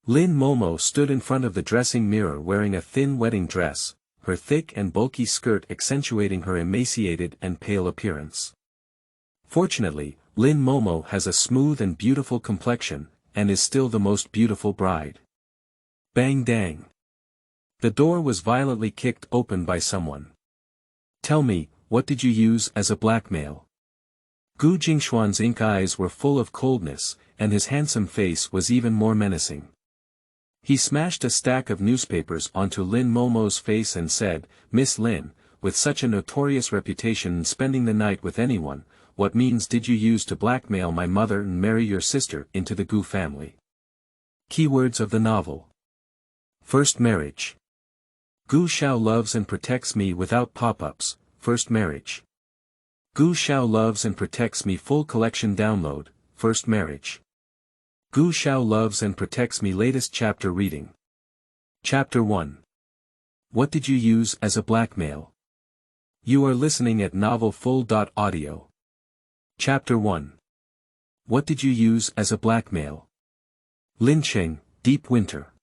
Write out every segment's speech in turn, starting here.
Lin Momo stood in front of the dressing mirror wearing a thin wedding dress, her thick and bulky skirt accentuating her emaciated and pale appearance. Fortunately, Lin Momo has a smooth and beautiful complexion, and is still the most beautiful bride. Bang dang. The door was violently kicked open by someone. Tell me, what did you use as a blackmail? Gu Jingxuan's ink eyes were full of coldness, and his handsome face was even more menacing. He smashed a stack of newspapers onto Lin Momo's face and said, "Miss Lin, with such a notorious reputation and spending the night with anyone, what means did you use to blackmail my mother and marry your sister into the Gu family?" Keywords of the novel. First marriage. Gu Shao loves and protects me without pop-ups, first marriage. Gu Shao loves and protects me full collection download, first marriage. Gu Shao loves and protects me latest chapter reading. Chapter 1. What did you use as a blackmail? You are listening at novelfull.audio. Chapter 1. What did you use as a blackmail? Lin Cheng, Deep Winter.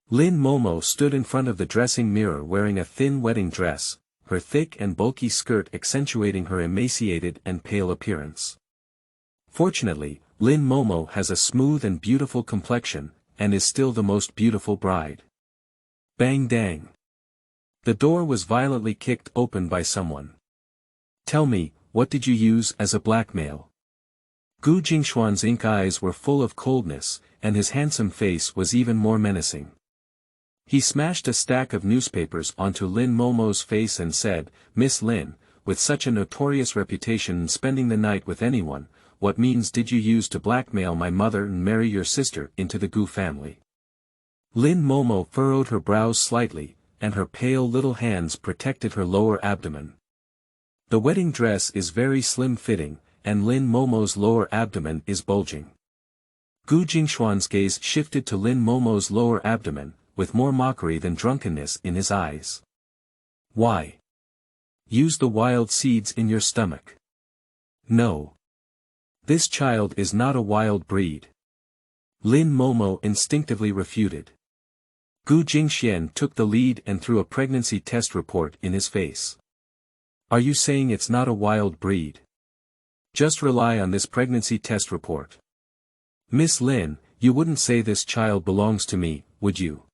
Lin Momo stood in front of the dressing mirror wearing a thin wedding dress, her thick and bulky skirt accentuating her emaciated and pale appearance. Fortunately, Lin Momo has a smooth and beautiful complexion, and is still the most beautiful bride. Bang dang. The door was violently kicked open by someone. Tell me, what did you use as a blackmail? Gu Jingxuan's ink eyes were full of coldness, and his handsome face was even more menacing. He smashed a stack of newspapers onto Lin Momo's face and said, "Miss Lin, with such a notorious reputation and spending the night with anyone, what means did you use to blackmail my mother and marry your sister into the Gu family?" Lin Momo furrowed her brows slightly, and her pale little hands protected her lower abdomen. The wedding dress is very slim-fitting, and Lin Momo's lower abdomen is bulging. Gu Jingxuan's gaze shifted to Lin Momo's lower abdomen, with more mockery than drunkenness in his eyes. Why? Use the wild seeds in your stomach. No. This child is not a wild breed. Lin Momo instinctively refuted. Gu Jingxian took the lead and threw a pregnancy test report in his face. Are you saying it's not a wild breed? Just rely on this pregnancy test report. Miss Lin, you wouldn't say this child belongs to me, would you?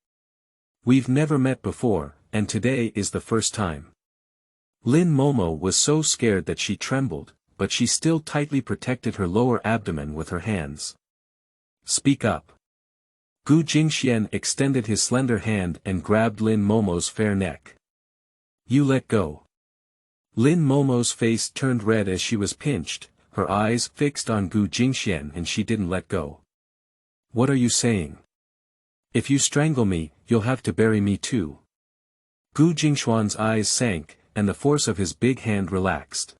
We've never met before, and today is the first time. Lin Momo was so scared that she trembled, but she still tightly protected her lower abdomen with her hands. Speak up. Gu Jingxian extended his slender hand and grabbed Lin Momo's fair neck. You let go. Lin Momo's face turned red as she was pinched, her eyes fixed on Gu Jingxian, and she didn't let go. What are you saying? If you strangle me, you'll have to bury me too. Gu Jingxuan's eyes sank, and the force of his big hand relaxed.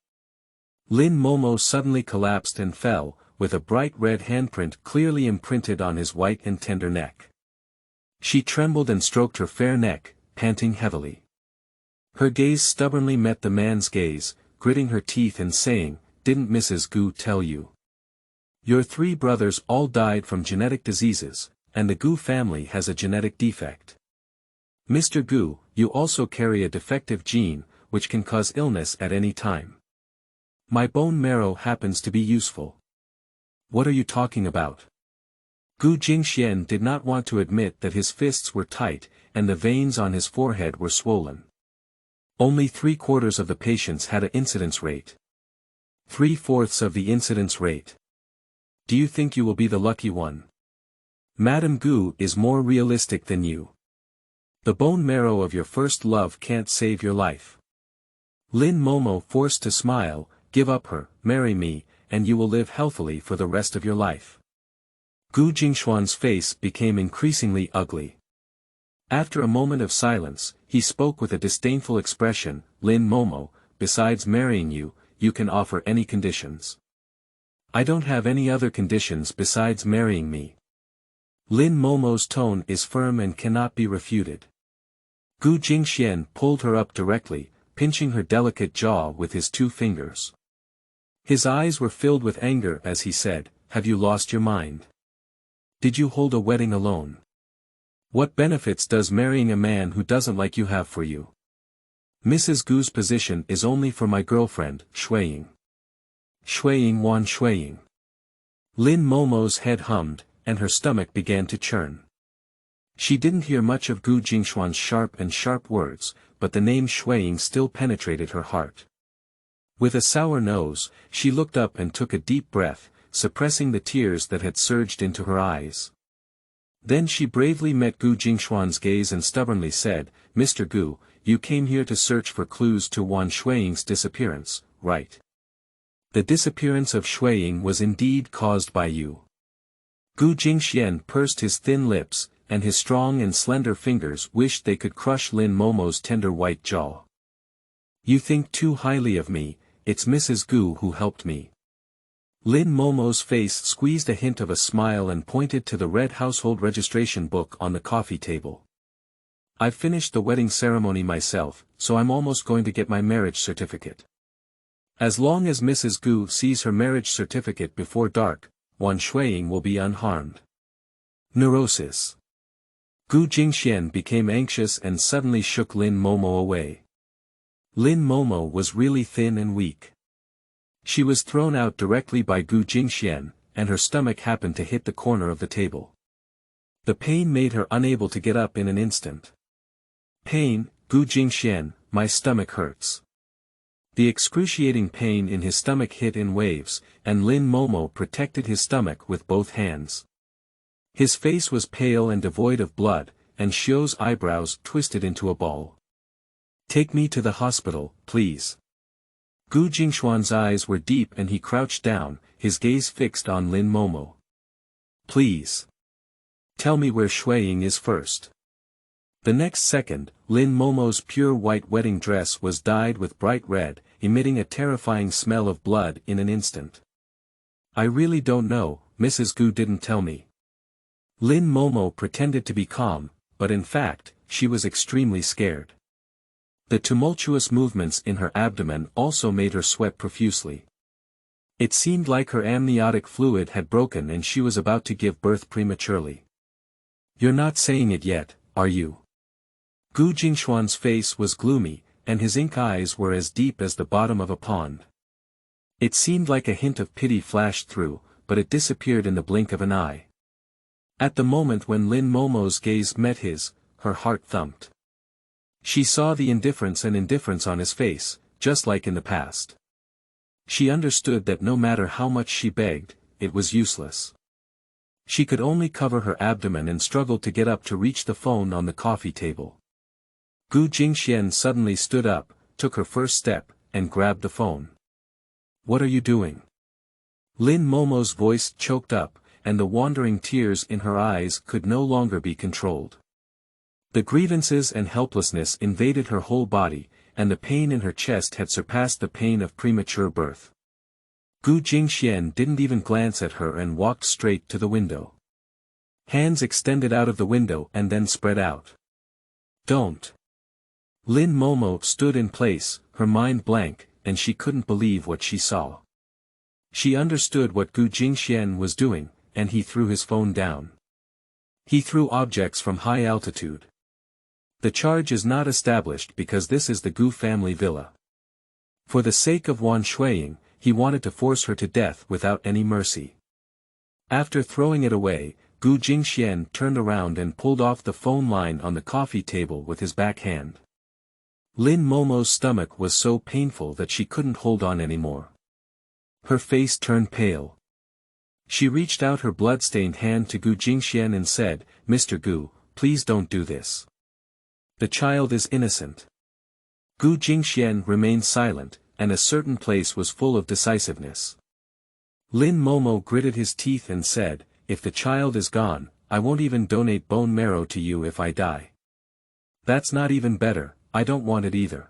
Lin Momo suddenly collapsed and fell, with a bright red handprint clearly imprinted on his white and tender neck. She trembled and stroked her fair neck, panting heavily. Her gaze stubbornly met the man's gaze, gritting her teeth and saying, "Didn't Mrs. Gu tell you? Your 3 brothers all died from genetic diseases, and the Gu family has a genetic defect. Mr. Gu, you also carry a defective gene, which can cause illness at any time. My bone marrow happens to be useful." What are you talking about? Gu Jingxian did not want to admit that his fists were tight, and the veins on his forehead were swollen. Only 3/4 of the patients had an incidence rate. 3/4 of the incidence rate. Do you think you will be the lucky one? Madame Gu is more realistic than you. The bone marrow of your first love can't save your life. Lin Momo forced to smile, "Give up her, marry me, and you will live healthily for the rest of your life." Gu Jingxuan's face became increasingly ugly. After a moment of silence, he spoke with a disdainful expression, "Lin Momo, besides marrying you, you can offer any conditions." "I don't have any other conditions besides marrying me." Lin Momo's tone is firm and cannot be refuted. Gu Jingxian pulled her up directly, pinching her delicate jaw with his 2 fingers. His eyes were filled with anger as he said, "Have you lost your mind? Did you hold a wedding alone? What benefits does marrying a man who doesn't like you have for you? Mrs. Gu's position is only for my girlfriend, Shuiying. Shuiying Wan Shuiying. Lin Momo's head hummed, and her stomach began to churn. She didn't hear much of Gu Jingxuan's sharp words, but the name Shuiying still penetrated her heart. With a sour nose, she looked up and took a deep breath, suppressing the tears that had surged into her eyes. Then she bravely met Gu Jingxuan's gaze and stubbornly said, "Mr. Gu, you came here to search for clues to Wan Shuiying's disappearance, right? The disappearance of Shuiying was indeed caused by you." Gu Jingxian pursed his thin lips, and his strong and slender fingers wished they could crush Lin Momo's tender white jaw. "You think too highly of me, it's Mrs. Gu who helped me." Lin Momo's face squeezed a hint of a smile and pointed to the red household registration book on the coffee table. "I've finished the wedding ceremony myself, so I'm almost going to get my marriage certificate. As long as Mrs. Gu sees her marriage certificate before dark, Wan Shuiying will be unharmed." Neurosis. Gu Jingxian became anxious and suddenly shook Lin Momo away. Lin Momo was really thin and weak. She was thrown out directly by Gu Jingxian, and her stomach happened to hit the corner of the table. The pain made her unable to get up in an instant. "Pain, Gu Jingxian, my stomach hurts." The excruciating pain in his stomach hit in waves, and Lin Momo protected his stomach with both hands. His face was pale and devoid of blood, and Xiao's eyebrows twisted into a ball. "Take me to the hospital, please." Gu Jingxuan's eyes were deep and he crouched down, his gaze fixed on Lin Momo. "Please. Tell me where Shuiying is first." The next second, Lin Momo's pure white wedding dress was dyed with bright red, emitting a terrifying smell of blood in an instant. "I really don't know, Mrs. Gu didn't tell me." Lin Momo pretended to be calm, but in fact, she was extremely scared. The tumultuous movements in her abdomen also made her sweat profusely. It seemed like her amniotic fluid had broken and she was about to give birth prematurely. "You're not saying it yet, are you?" Gu Jingxuan's face was gloomy, and his ink eyes were as deep as the bottom of a pond. It seemed like a hint of pity flashed through, but it disappeared in the blink of an eye. At the moment when Lin Momo's gaze met his, her heart thumped. She saw the indifference on his face, just like in the past. She understood that no matter how much she begged, it was useless. She could only cover her abdomen and struggled to get up to reach the phone on the coffee table. Gu Jingxian suddenly stood up, took her first step, and grabbed the phone. "What are you doing?" Lin Momo's voice choked up, and the wandering tears in her eyes could no longer be controlled. The grievances and helplessness invaded her whole body, and the pain in her chest had surpassed the pain of premature birth. Gu Jingxian didn't even glance at her and walked straight to the window. Hands extended out of the window and then spread out. "Don't." Lin Momo stood in place, her mind blank, and she couldn't believe what she saw. She understood what Gu Jingxian was doing, and he threw his phone down. He threw objects from high altitude. The charge is not established because this is the Gu family villa. For the sake of Wan Shuiying, he wanted to force her to death without any mercy. After throwing it away, Gu Jingxian turned around and pulled off the phone line on the coffee table with his backhand. Lin Momo's stomach was so painful that she couldn't hold on anymore. Her face turned pale. She reached out her blood-stained hand to Gu Jingxian and said, "Mr. Gu, please don't do this. The child is innocent." Gu Jingxian remained silent, and a certain place was full of decisiveness. Lin Momo gritted his teeth and said, "If the child is gone, I won't even donate bone marrow to you if I die." "That's not even better, I don't want it either."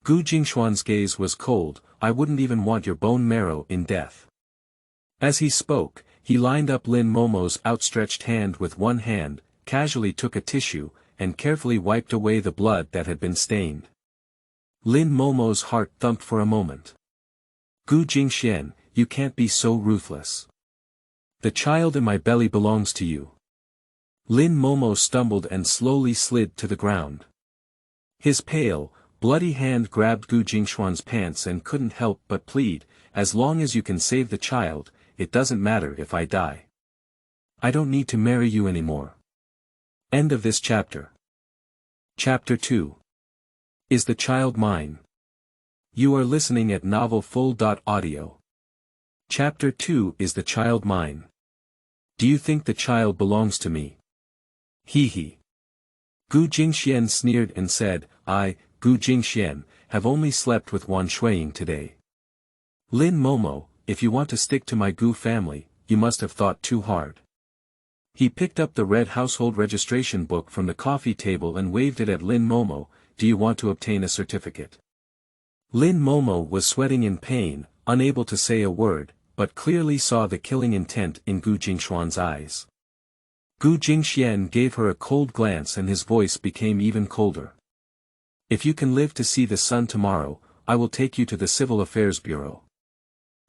Gu Jingxuan's gaze was cold, "I wouldn't even want your bone marrow in death." As he spoke, he lined up Lin Momo's outstretched hand with one hand, casually took a tissue, and carefully wiped away the blood that had been stained. Lin Momo's heart thumped for a moment. "Gu Jingxian, you can't be so ruthless. The child in my belly belongs to you." Lin Momo stumbled and slowly slid to the ground. His pale, bloody hand grabbed Gu Jingxuan's pants and couldn't help but plead, "As long as you can save the child, it doesn't matter if I die. I don't need to marry you anymore." End of this chapter. Chapter 2. Is the child mine? You are listening at novelfull.audio. Chapter 2. Is the child mine? Do you think the child belongs to me? Hee hee. Gu Jingxuan sneered and said, "I, Gu Jingxuan, have only slept with Wan Shuiying today. Lin Momo, if you want to stick to my Gu family, you must have thought too hard." He picked up the red household registration book from the coffee table and waved it at Lin Momo. "Do you want to obtain a certificate?" Lin Momo was sweating in pain, unable to say a word, but clearly saw the killing intent in Gu Jingxuan's eyes. Gu Jingxuan gave her a cold glance and his voice became even colder. "If you can live to see the sun tomorrow, I will take you to the Civil Affairs Bureau."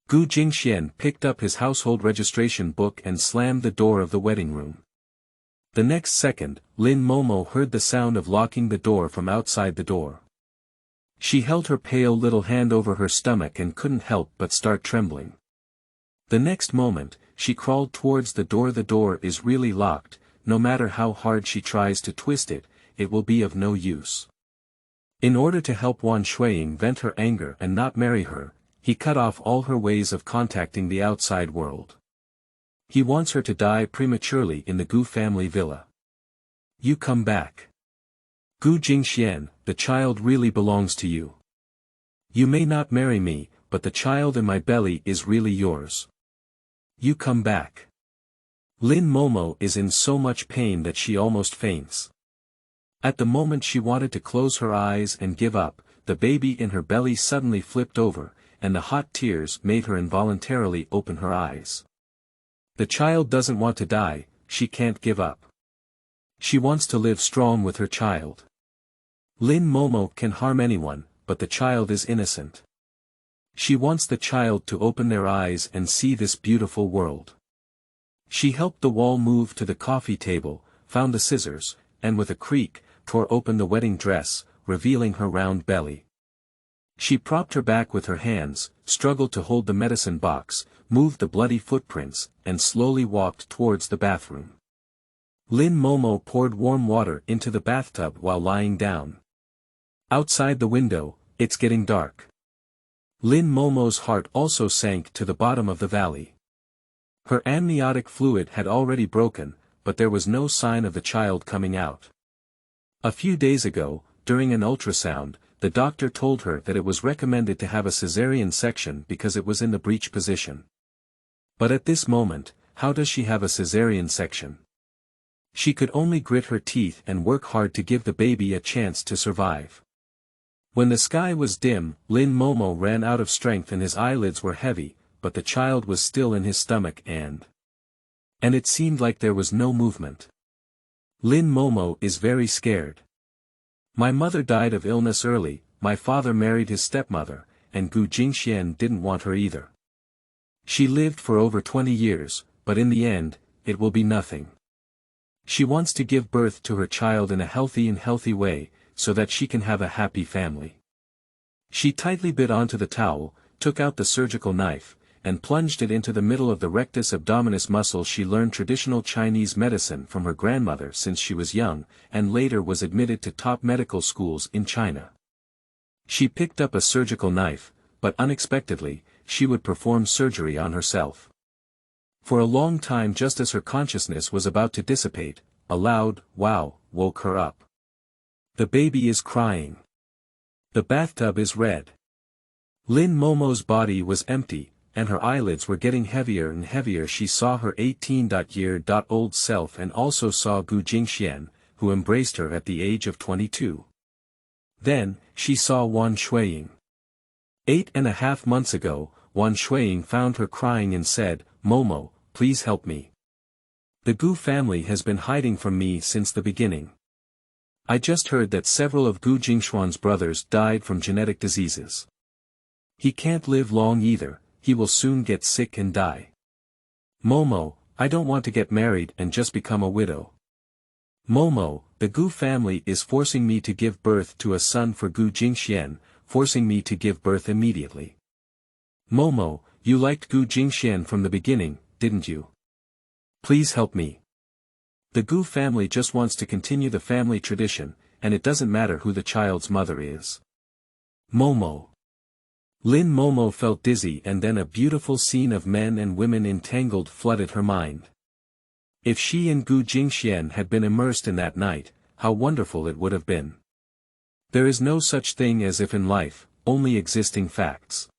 Gu Jingxuan picked up his household registration book and slammed the door of the wedding room. The next second, Lin Momo heard the sound of locking the door from outside the door. She held her pale little hand over her stomach and couldn't help but start trembling. The next moment, she crawled towards the door. The door is really locked, no matter how hard she tries to twist it, it will be of no use. In order to help Wan Shuiying vent her anger and not marry her, he cut off all her ways of contacting the outside world. He wants her to die prematurely in the Gu family villa. "You come back. Gu Jingxuan, the child really belongs to you. You may not marry me, but the child in my belly is really yours. You come back." Lin Momo is in so much pain that she almost faints. At the moment she wanted to close her eyes and give up, the baby in her belly suddenly flipped over, and the hot tears made her involuntarily open her eyes. The child doesn't want to die, she can't give up. She wants to live strong with her child. Lin Momo can harm anyone, but the child is innocent. She wants the child to open their eyes and see this beautiful world. She helped the wall move to the coffee table, found the scissors, and with a creak, tore open the wedding dress, revealing her round belly. She propped her back with her hands, struggled to hold the medicine box, moved the bloody footprints, and slowly walked towards the bathroom. Lin Momo poured warm water into the bathtub while lying down. Outside the window, it's getting dark. Lin Momo's heart also sank to the bottom of the valley. Her amniotic fluid had already broken, but there was no sign of the child coming out. A few days ago, during an ultrasound, the doctor told her that it was recommended to have a cesarean section because it was in the breech position. But at this moment, how does she have a cesarean section? She could only grit her teeth and work hard to give the baby a chance to survive. When the sky was dim, Lin Momo ran out of strength and his eyelids were heavy, but the child was still in his stomach and it seemed like there was no movement. Lin Momo is very scared. "My mother died of illness early, my father married his stepmother, and Gu Jingxuan didn't want her either. She lived for over 20 years, but in the end, it will be nothing. She wants to give birth to her child in a healthy way, so that she can have a happy family." She tightly bit onto the towel, took out the surgical knife, and plunged it into the middle of the rectus abdominis muscle. She learned traditional Chinese medicine from her grandmother since she was young, and later was admitted to top medical schools in China. She picked up a surgical knife, but unexpectedly, she would perform surgery on herself. For a long time, just as her consciousness was about to dissipate, a loud "wow" woke her up. The baby is crying. The bathtub is red. Lin Momo's body was empty, and her eyelids were getting heavier and heavier. She saw her 18-year-old self and also saw Gu Jingxuan, who embraced her at the age of 22. Then, she saw Wan Shuiying. 8.5 months ago, Wan Shuiying found her crying and said, "Momo, please help me. The Gu family has been hiding from me since the beginning. I just heard that several of Gu Jingxuan's brothers died from genetic diseases. He can't live long either, he will soon get sick and die. Momo, I don't want to get married and just become a widow. Momo, the Gu family is forcing me to give birth to a son for Gu Jingxuan, forcing me to give birth immediately. Momo, you liked Gu Jingxuan from the beginning, didn't you? Please help me. The Gu family just wants to continue the family tradition, and it doesn't matter who the child's mother is. Momo. Lin Momo felt dizzy, and then a beautiful scene of men and women entangled flooded her mind. If she and Gu Jingxuan had been immersed in that night, how wonderful it would have been. There is no such thing as if in life, only existing facts.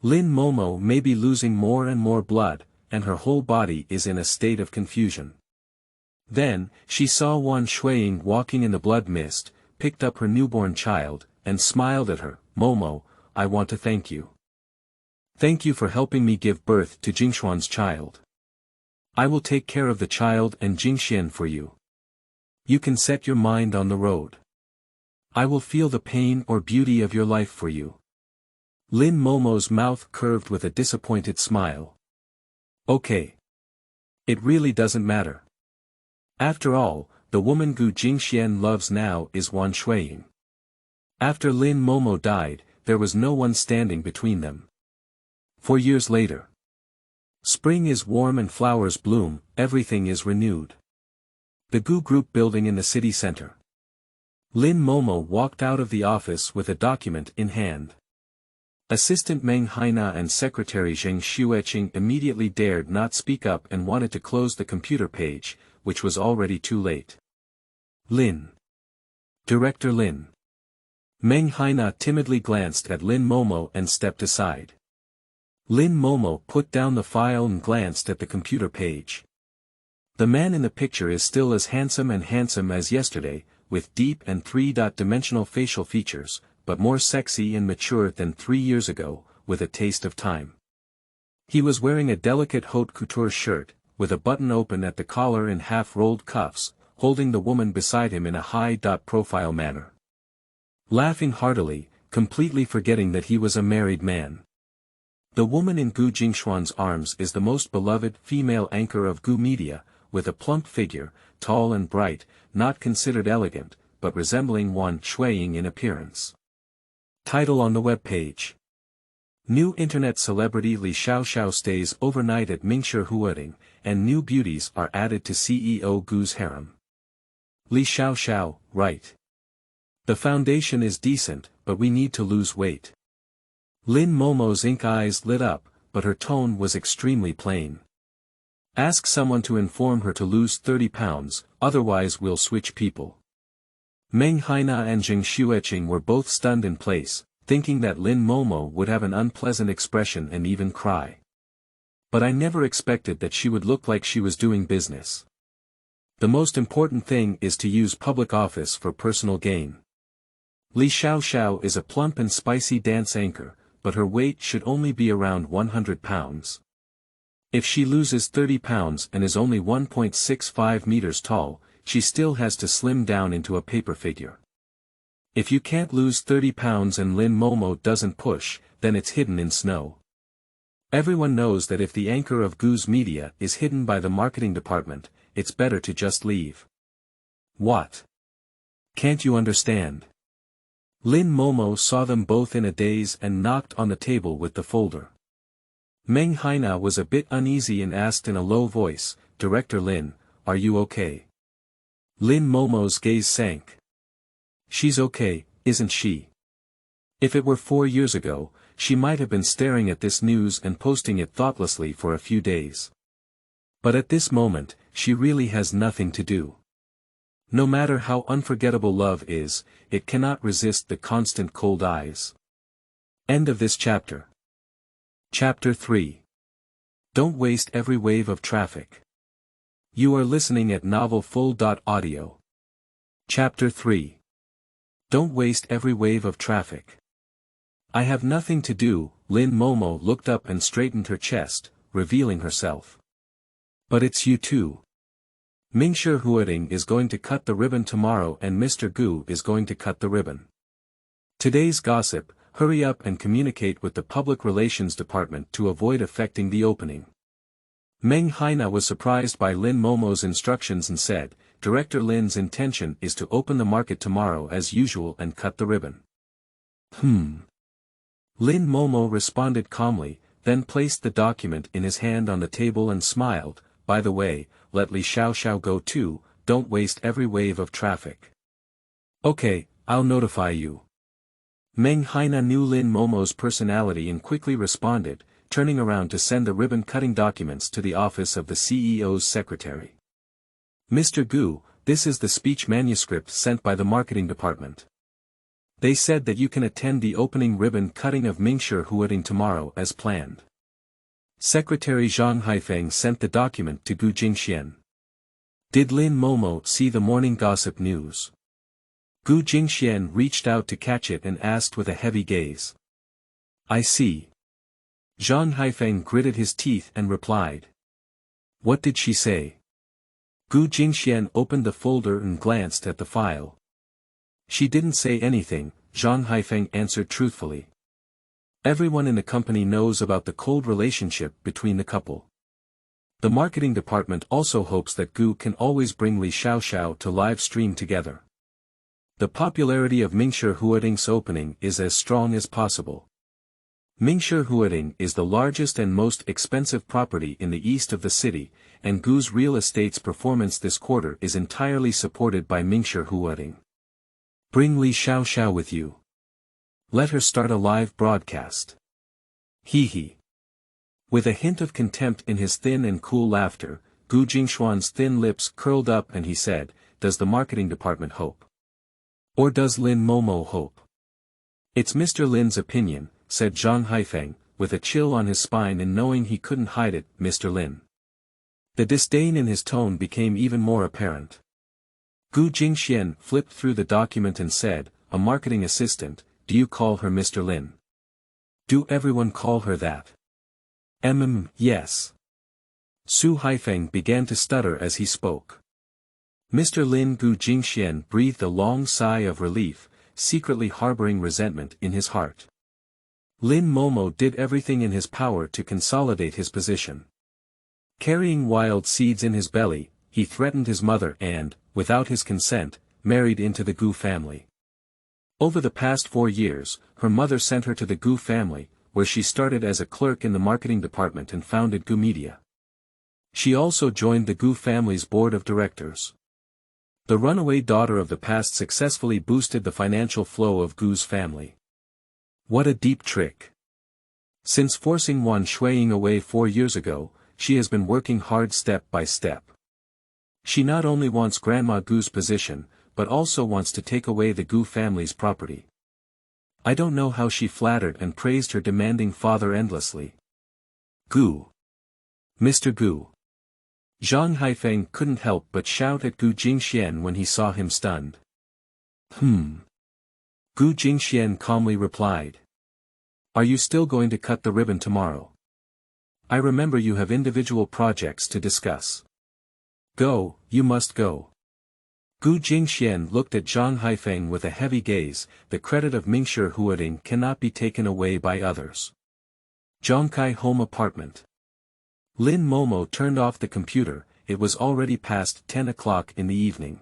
Lin Momo may be losing more and more blood, and her whole body is in a state of confusion. Then, she saw Wan Shuiying walking in the blood mist, picked up her newborn child, and smiled at her. Momo, I want to thank you. Thank you for helping me give birth to Jingxuan's child. I will take care of the child and Jingxuan for you. You can set your mind on the road. I will feel the pain or beauty of your life for you. Lin Momo's mouth curved with a disappointed smile. Okay. It really doesn't matter. After all, the woman Gu Jingxuan loves now is Wan Shuiying. After Lin Momo died, there was no one standing between them. 4 years later. Spring is warm and flowers bloom, everything is renewed. The Gu Group building in the city center. Lin Momo walked out of the office with a document in hand. Assistant Meng Haina and Secretary Zheng Xueqing immediately dared not speak up and wanted to close the computer page, which was already too late. Lin. Director Lin. Meng Haina timidly glanced at Lin Momo and stepped aside. Lin Momo put down the file and glanced at the computer page. The man in the picture is still as handsome as yesterday, with deep and three-dimensional facial features, but more sexy and mature than 3 years ago, with a taste of time. He was wearing a delicate haute couture shirt, with a button open at the collar and half-rolled cuffs, holding the woman beside him in a high-profile manner. Laughing heartily, completely forgetting that he was a married man. The woman in Gu Jingxuan's arms is the most beloved female anchor of Gu media, with a plump figure, tall and bright, not considered elegant, but resembling Wan Shuiying in appearance. Title on the web page. New internet celebrity Li Shao stays overnight at Emaciated, and new beauties are added to CEO Gu's harem. Li Shao, right. The foundation is decent, but we need to lose weight. Lin Momo's ink eyes lit up, but her tone was extremely plain. Ask someone to inform her to lose 30 pounds, otherwise we'll switch people. Meng Haina and Zheng Xueqing were both stunned in place, thinking that Lin Momo would have an unpleasant expression and even cry. But I never expected that she would look like she was doing business. The most important thing is to use public office for personal gain. Li Shao is a plump and spicy dance anchor, but her weight should only be around 100 pounds. If she loses 30 pounds and is only 1.65 meters tall, she still has to slim down into a paper figure. If you can't lose 30 pounds and Lin Momo doesn't push, then it's hidden in snow. Everyone knows that if the anchor of Gu's media is hidden by the marketing department, it's better to just leave. What? Can't you understand? Lin Momo saw them both in a daze and knocked on the table with the folder. Meng Haina was a bit uneasy and asked in a low voice, Director Lin, are you okay? Lin Momo's gaze sank. She's okay, isn't she? If it were 4 years ago, she might have been staring at this news and posting it thoughtlessly for a few days. But at this moment, she really has nothing to do. No matter how unforgettable love is, it cannot resist the constant cold eyes. End of this chapter. Chapter 3. Don't waste every wave of traffic. You are listening at novelfull.audio. Chapter 3. Don't waste every wave of traffic. I have nothing to do. Lin Momo looked up and straightened her chest, revealing herself. But it's you too. Emaciated is going to cut the ribbon tomorrow and Mr. Gu is going to cut the ribbon. Today's gossip, hurry up and communicate with the public relations department to avoid affecting the opening. Meng Haina was surprised by Lin Momo's instructions and said, Director Lin's intention is to open the market tomorrow as usual and cut the ribbon. Lin Momo responded calmly, then placed the document in his hand on the table and smiled. By the way, let Li Shao go too, don't waste every wave of traffic. Okay, I'll notify you. Meng Haina knew Lin Momo's personality and quickly responded, turning around to send the ribbon-cutting documents to the office of the CEO's secretary. Mr. Gu, this is the speech manuscript sent by the marketing department. They said that you can attend the opening ribbon-cutting of Mingshi Huading tomorrow as planned. Secretary Zhang Haifeng sent the document to Gu Jingxuan. Did Lin Momo see the morning gossip news? Gu Jingxuan reached out to catch it and asked with a heavy gaze. I see. Zhang Haifeng gritted his teeth and replied. What did she say? Gu Jingxuan opened the folder and glanced at the file. She didn't say anything, Zhang Haifeng answered truthfully. Everyone in the company knows about the cold relationship between the couple. The marketing department also hopes that Gu can always bring Li Shao to live stream together. The popularity of Mingshi Huading's opening is as strong as possible. Mingshi Huading is the largest and most expensive property in the east of the city, and Gu's real estate's performance this quarter is entirely supported by Mingshi Huading. Bring Li Shao with you. Let her start a live broadcast. Hee. With a hint of contempt in his thin and cool laughter, Gu Jingxuan's thin lips curled up and he said, does the marketing department hope? Or does Lin Momo hope? It's Mr. Lin's opinion, said Zhang Haifeng, with a chill on his spine and knowing he couldn't hide it, Mr. Lin. The disdain in his tone became even more apparent. Gu Jingxuan flipped through the document and said, a marketing assistant, do you call her Mr. Lin? Do everyone call her that? Yes. Su Haifeng began to stutter as he spoke. Mr. Lin. Gu Jingxuan breathed a long sigh of relief, secretly harboring resentment in his heart. Lin Momo did everything in his power to consolidate his position. Carrying wild seeds in his belly, he threatened his mother and, without his consent, married into the Gu family. Over the past 4 years, her mother sent her to the Gu family, where she started as a clerk in the marketing department and founded Gu Media. She also joined the Gu family's board of directors. The runaway daughter of the past successfully boosted the financial flow of Gu's family. What a deep trick. Since forcing Wan Shuiying away 4 years ago, she has been working hard step by step. She not only wants Grandma Gu's position, but also wants to take away the Gu family's property. I don't know how she flattered and praised her demanding father endlessly. Gu. Mr. Gu. Zhang Haifeng couldn't help but shout at Gu Jingxuan when he saw him stunned. Gu Jingxuan calmly replied. Are you still going to cut the ribbon tomorrow? I remember you have individual projects to discuss. Go, you must go. Gu Jingxuan looked at Zhang Haifeng with a heavy gaze. The credit of Mingshi Huading cannot be taken away by others. Zhongkai Home Apartment. Lin Momo turned off the computer. It was already past 10 o'clock in the evening.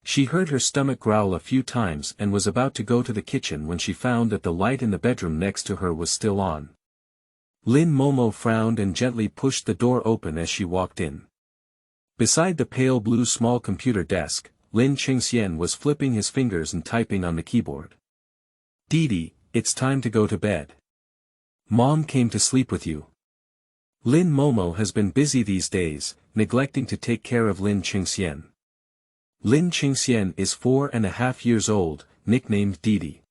She heard her stomach growl a few times and was about to go to the kitchen when she found that the light in the bedroom next to her was still on. Lin Momo frowned and gently pushed the door open as she walked in. Beside the pale blue small computer desk, Lin Qingxian was flipping his fingers and typing on the keyboard. Didi, it's time to go to bed. Mom came to sleep with you. Lin Momo has been busy these days, neglecting to take care of Lin Qingxian. Lin Qingxian is 4.5 years old, nicknamed Didi.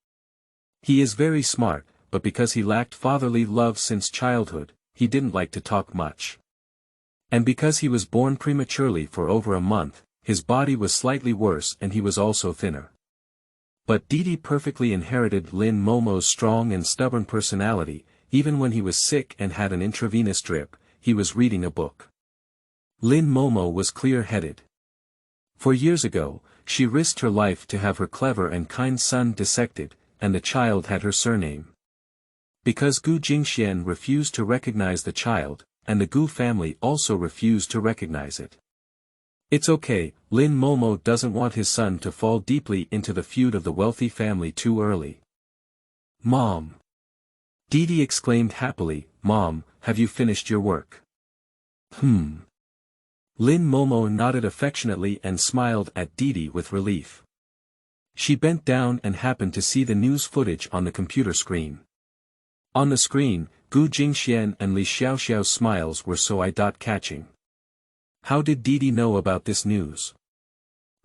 He is very smart, but because he lacked fatherly love since childhood, he didn't like to talk much. And because he was born prematurely for over a month, his body was slightly worse and he was also thinner. But Didi perfectly inherited Lin Momo's strong and stubborn personality. Even when he was sick and had an intravenous drip, he was reading a book. Lin Momo was clear-headed. For years ago, she risked her life to have her clever and kind son dissected, and the child had her surname. Because Gu Jingxuan refused to recognize the child, and the Gu family also refused to recognize it. It's okay, Lin Momo doesn't want his son to fall deeply into the feud of the wealthy family too early. Mom! Didi exclaimed happily, Mom, have you finished your work? Lin Momo nodded affectionately and smiled at Didi with relief. She bent down and happened to see the news footage on the computer screen. On the screen, Gu Jingxuan and Li Xiaoxiao's smiles were so eye-catching. How did Didi know about this news?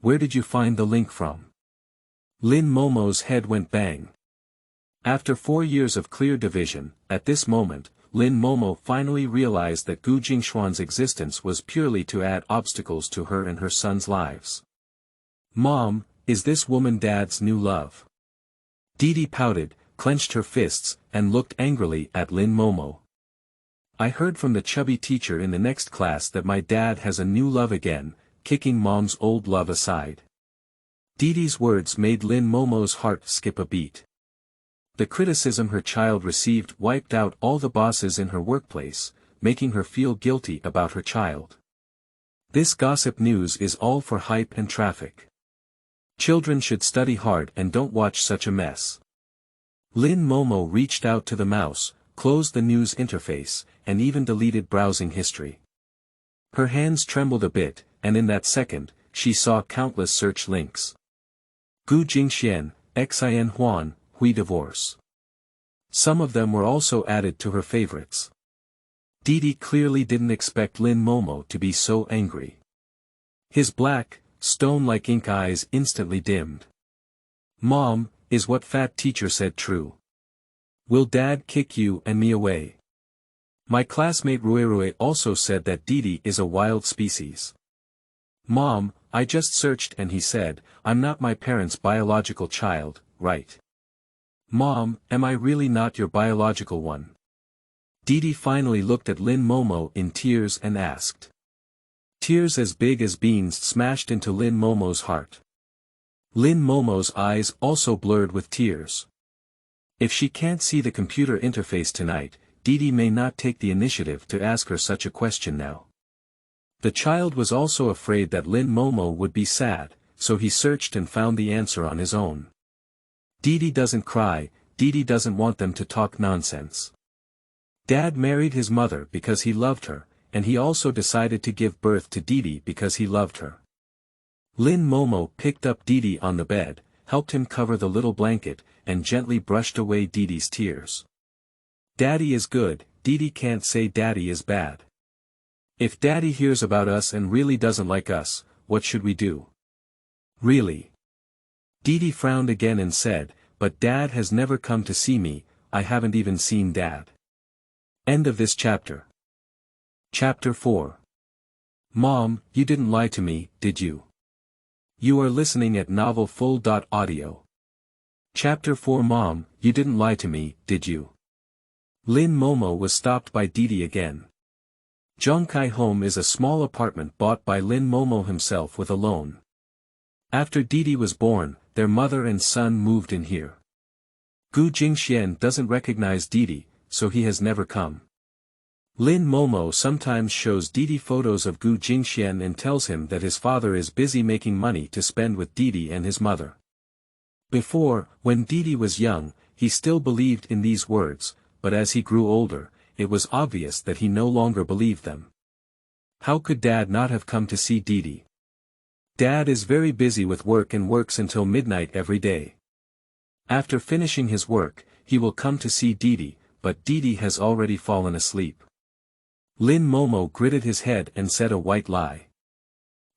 Where did you find the link from? Lin Momo's head went bang. After 4 years of clear division, at this moment, Lin Momo finally realized that Gu Jingxuan's existence was purely to add obstacles to her and her son's lives. Mom, is this woman Dad's new love? Didi pouted, clenched her fists, and looked angrily at Lin Momo. I heard from the chubby teacher in the next class that my dad has a new love again, kicking Mom's old love aside. Didi's words made Lin Momo's heart skip a beat. The criticism her child received wiped out all the bosses in her workplace, making her feel guilty about her child. This gossip news is all for hype and traffic. Children should study hard and don't watch such a mess. Lin Momo reached out to the mouse, closed the news interface, and even deleted browsing history. Her hands trembled a bit, and in that second, she saw countless search links. Gu Jingxuan, Xin Huan, Hui divorce. Some of them were also added to her favorites. Didi clearly didn't expect Lin Momo to be so angry. His black, stone-like ink eyes instantly dimmed. Mom, is what fat teacher said true? Will Dad kick you and me away? My classmate Ruirui also said that Didi is a wild species. Mom, I just searched and he said, I'm not my parents' biological child, right? Mom, am I really not your biological one? Didi finally looked at Lin Momo in tears and asked. Tears as big as beans smashed into Lin Momo's heart. Lin Momo's eyes also blurred with tears. If she can't see the computer interface tonight, Didi may not take the initiative to ask her such a question now. The child was also afraid that Lin Momo would be sad, so he searched and found the answer on his own. Didi doesn't cry, Didi doesn't want them to talk nonsense. Dad married his mother because he loved her, and he also decided to give birth to Didi because he loved her. Lin Momo picked up Didi on the bed, helped him cover the little blanket, and gently brushed away Didi's tears. Daddy is good, Didi can't say Daddy is bad. If Daddy hears about us and really doesn't like us, what should we do? Really? Didi frowned again and said, but Dad has never come to see me, I haven't even seen Dad. End of this chapter. Chapter 4. Mom, you didn't lie to me, did you? You are listening at novelfull.audio. Chapter 4. Mom, you didn't lie to me, did you? Lin Momo was stopped by Didi again. Zhongkai Home is a small apartment bought by Lin Momo himself with a loan. After Didi was born, their mother and son moved in here. Gu Jingxuan doesn't recognize Didi, so he has never come. Lin Momo sometimes shows Didi photos of Gu Jingxuan and tells him that his father is busy making money to spend with Didi and his mother. Before, when Didi was young, he still believed in these words, but as he grew older, it was obvious that he no longer believed them. How could Dad not have come to see Didi? Dad is very busy with work and works until midnight every day. After finishing his work, he will come to see Didi, but Didi has already fallen asleep. Lin Momo gritted his head and said a white lie.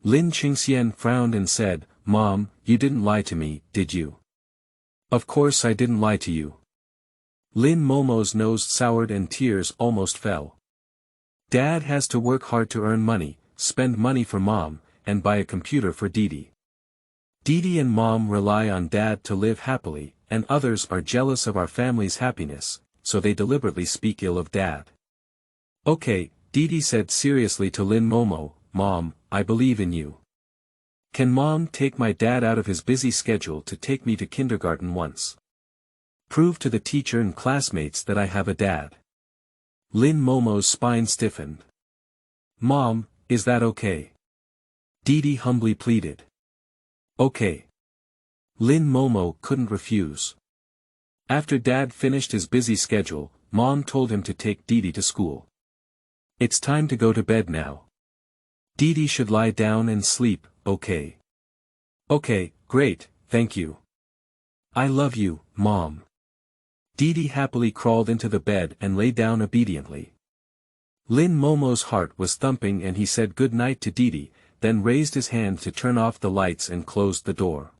Lin Qingxian frowned and said, Mom, you didn't lie to me, did you? Of course I didn't lie to you. Lin Momo's nose soured and tears almost fell. Dad has to work hard to earn money, spend money for Mom, and buy a computer for Didi. Didi and Mom rely on Dad to live happily, and others are jealous of our family's happiness, so they deliberately speak ill of Dad. Okay, Didi said seriously to Lin Momo, Mom, I believe in you. Can Mom take my dad out of his busy schedule to take me to kindergarten once? Prove to the teacher and classmates that I have a dad. Lin Momo's spine stiffened. Mom, is that okay? Didi humbly pleaded. Okay. Lin Momo couldn't refuse. After Dad finished his busy schedule, Mom told him to take Didi to school. It's time to go to bed now. Didi should lie down and sleep, okay? Okay, great, thank you. I love you, Mom. Didi happily crawled into the bed and lay down obediently. Lin Momo's heart was thumping and he said good night to Didi, then raised his hand to turn off the lights and closed the door.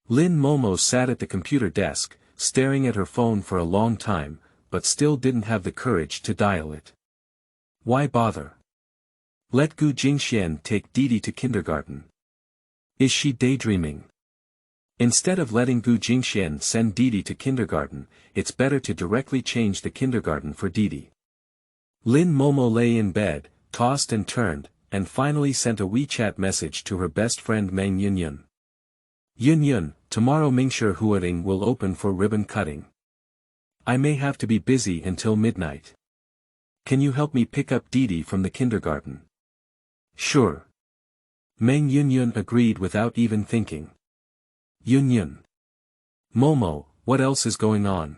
Lin Momo sat at the computer desk, staring at her phone for a long time, but still didn't have the courage to dial it. Why bother? Let Gu Jingxuan take Didi to kindergarten. Is she daydreaming? Instead of letting Gu Jingxuan send Didi to kindergarten, it's better to directly change the kindergarten for Didi. Lin Momo lay in bed, tossed and turned, and finally sent a WeChat message to her best friend Meng Yunyun. Yunyun, tomorrow Mingshi Huading will open for ribbon cutting. I may have to be busy until midnight. Can you help me pick up Didi from the kindergarten? Sure. Meng Yunyun agreed without even thinking. Yunyun. Momo, what else is going on?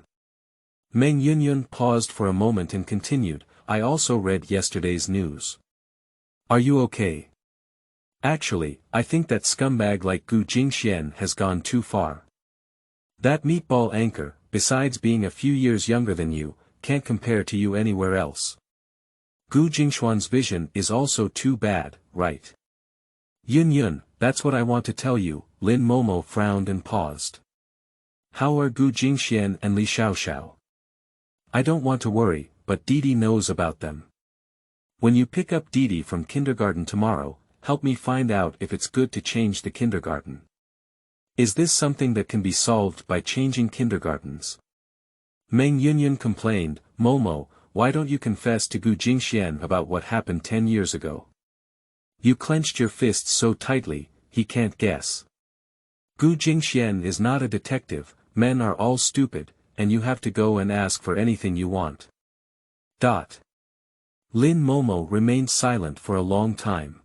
Meng Yunyun paused for a moment and continued, I also read yesterday's news. Are you okay? Actually, I think that scumbag like Gu Jingxuan has gone too far. That meatball anchor, besides being a few years younger than you, can't compare to you anywhere else. Gu Jingxuan's vision is also too bad, right? Yunyun, that's what I want to tell you. Lin Momo frowned and paused. How are Gu Jingxuan and Li Shao? I don't want to worry, but Didi knows about them. When you pick up Didi from kindergarten tomorrow, help me find out if it's good to change the kindergarten. Is this something that can be solved by changing kindergartens? Meng Yunyun complained, Momo, why don't you confess to Gu Jingxuan about what happened 10 years ago? You clenched your fists so tightly, he can't guess. Gu Jingxuan is not a detective, men are all stupid, and you have to go and ask for anything you want. Lin Momo remained silent for a long time.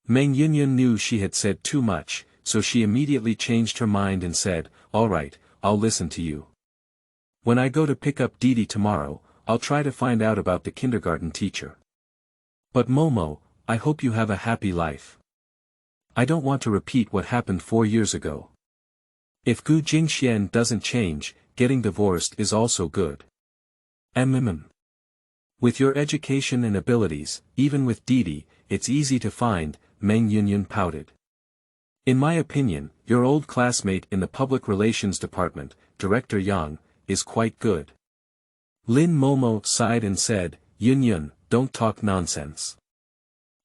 Meng Yunyun knew she had said too much, so she immediately changed her mind and said, all right, I'll listen to you. When I go to pick up Didi tomorrow, I'll try to find out about the kindergarten teacher. But Momo, I hope you have a happy life. I don't want to repeat what happened 4 years ago. If Gu Jingxuan doesn't change, getting divorced is also good. With your education and abilities, even with Didi, it's easy to find, Meng Yunyun pouted. In my opinion, your old classmate in the public relations department, Director Yang, is quite good. Lin Momo sighed and said, Yunyun, don't talk nonsense.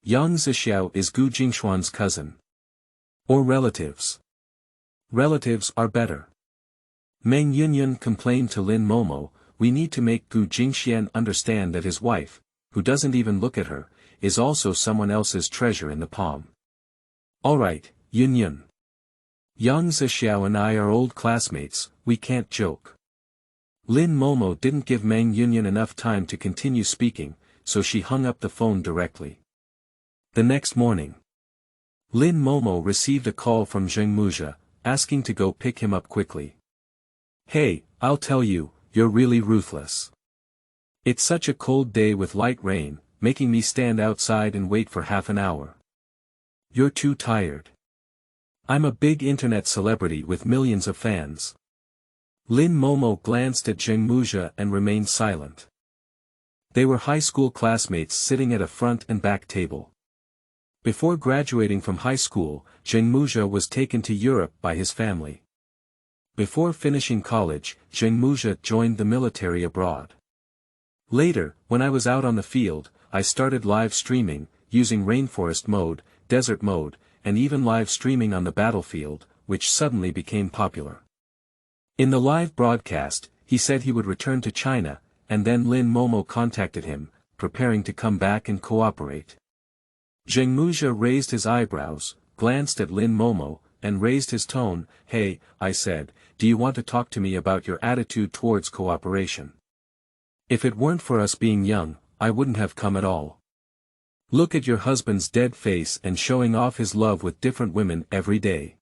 Yang Zhixiao is Gu Jingxuan's cousin. Or relatives. Relatives are better. Meng Yunyun complained to Lin Momo, we need to make Gu Jingxuan understand that his wife, who doesn't even look at her, is also someone else's treasure in the palm. Alright, Yunyun. Yang Zhixiao and I are old classmates, we can't joke. Lin Momo didn't give Meng Yunyun enough time to continue speaking, so she hung up the phone directly. The next morning, Lin Momo received a call from Zhengmuzhe, asking to go pick him up quickly. Hey, I'll tell you, you're really ruthless. It's such a cold day with light rain, making me stand outside and wait for half an hour. You're too tired. I'm a big internet celebrity with millions of fans. Lin Momo glanced at Zhengmuzhe and remained silent. They were high school classmates sitting at a front and back table. Before graduating from high school, Zhengmuzhe was taken to Europe by his family. Before finishing college, Zhengmuzhe joined the military abroad. Later, when I was out on the field, I started live streaming, using rainforest mode, desert mode, and even live streaming on the battlefield, which suddenly became popular. In the live broadcast, he said he would return to China, and then Lin Momo contacted him, preparing to come back and cooperate. Zhengmuzhe raised his eyebrows, glanced at Lin Momo, and raised his tone, Hey, I said, do you want to talk to me about your attitude towards cooperation? If it weren't for us being young, I wouldn't have come at all. Look at your husband's dead face and showing off his love with different women every day.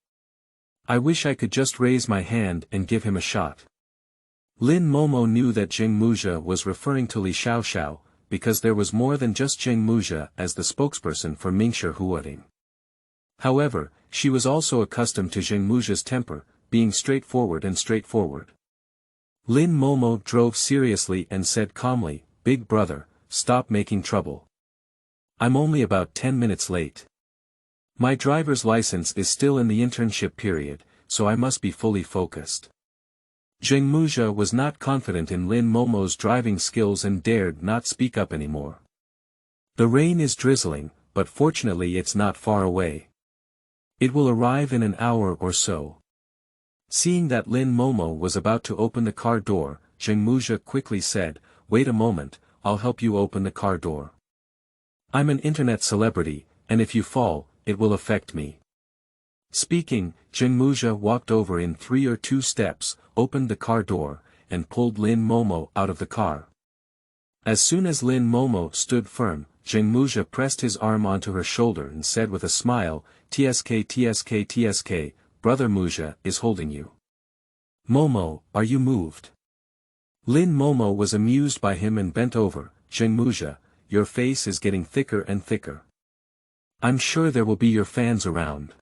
I wish I could just raise my hand and give him a shot. Lin Momo knew that Jingxuan was referring to Li Shao, because there was more than just Jingxuan as the spokesperson for menacing. However, she was also accustomed to Jingxuan's temper, being straightforward. Lin Momo drove seriously and said calmly, "Big brother, stop making trouble. I'm only about 10 minutes late. My driver's license is still in the internship period, so I must be fully focused." Jingxuan was not confident in Lin Momo's driving skills and dared not speak up anymore. The rain is drizzling, but fortunately it's not far away. It will arrive in an hour or so. Seeing that Lin Momo was about to open the car door, Jingxuan quickly said, "Wait a moment, I'll help you open the car door. I'm an internet celebrity, and if you fall, it will affect me." Speaking, Jingxuan walked over in 3 or 2 steps, opened the car door, and pulled Lin Momo out of the car. As soon as Lin Momo stood firm, Jingxuan pressed his arm onto her shoulder and said with a smile, "TSK, brother Muja is holding you. Momo, are you moved?" Lin Momo was amused by him and bent over, "Jingxuan, your face is getting thicker and thicker. I'm sure there will be your fans around."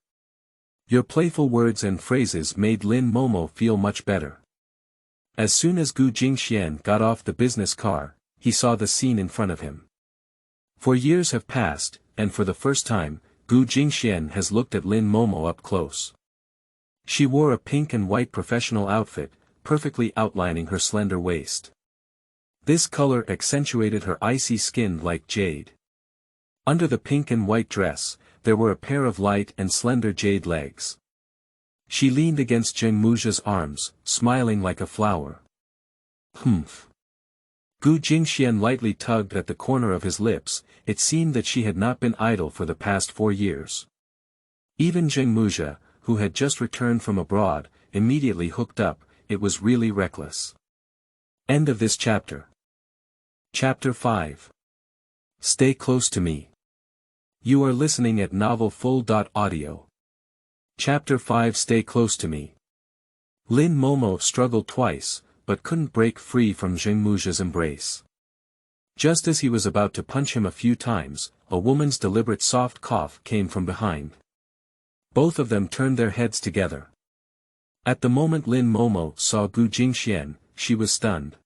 Your playful words and phrases made Lin Momo feel much better. As soon as Gu Jingxuan got off the business car, he saw the scene in front of him. For years have passed, and for the first time, Gu Jingxuan has looked at Lin Momo up close. She wore a pink and white professional outfit, perfectly outlining her slender waist. This color accentuated her icy skin like jade. Under the pink and white dress, there were a pair of light and slender jade legs. She leaned against Jingxuan's arms, smiling like a flower. Humph. Gu Jingxuan lightly tugged at the corner of his lips. It seemed that she had not been idle for the past 4 years. Even Jingxuan, who had just returned from abroad, immediately hooked up. It was really reckless. End of this chapter. Chapter 5. Stay close to me. You are listening at novelfull.audio. Chapter 5. Stay close to me. Lin Momo struggled twice, but couldn't break free from Jingxuan's embrace. Just as he was about to punch him a few times, a woman's deliberate soft cough came from behind. Both of them turned their heads together. At the moment Lin Momo saw Gu Jingxuan, she was stunned.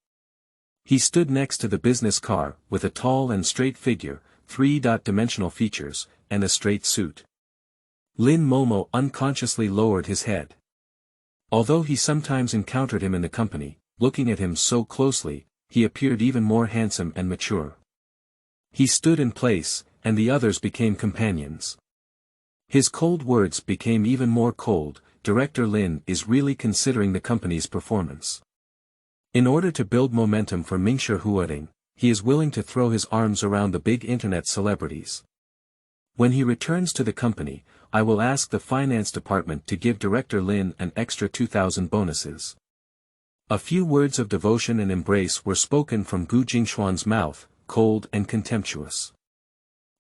He stood next to the business car, with a tall and straight figure, 3-dimensional features, and a straight suit. Lin Momo unconsciously lowered his head. Although he sometimes encountered him in the company, looking at him so closely, he appeared even more handsome and mature. He stood in place, and the others became companions. His cold words became even more cold. Director Lin is really considering the company's performance. In order to build momentum for menacing, he is willing to throw his arms around the big internet celebrities. When he returns to the company, I will ask the finance department to give Director Lin an extra 2,000 bonuses. A few words of devotion and embrace were spoken from Gu Jingxuan's mouth, cold and contemptuous.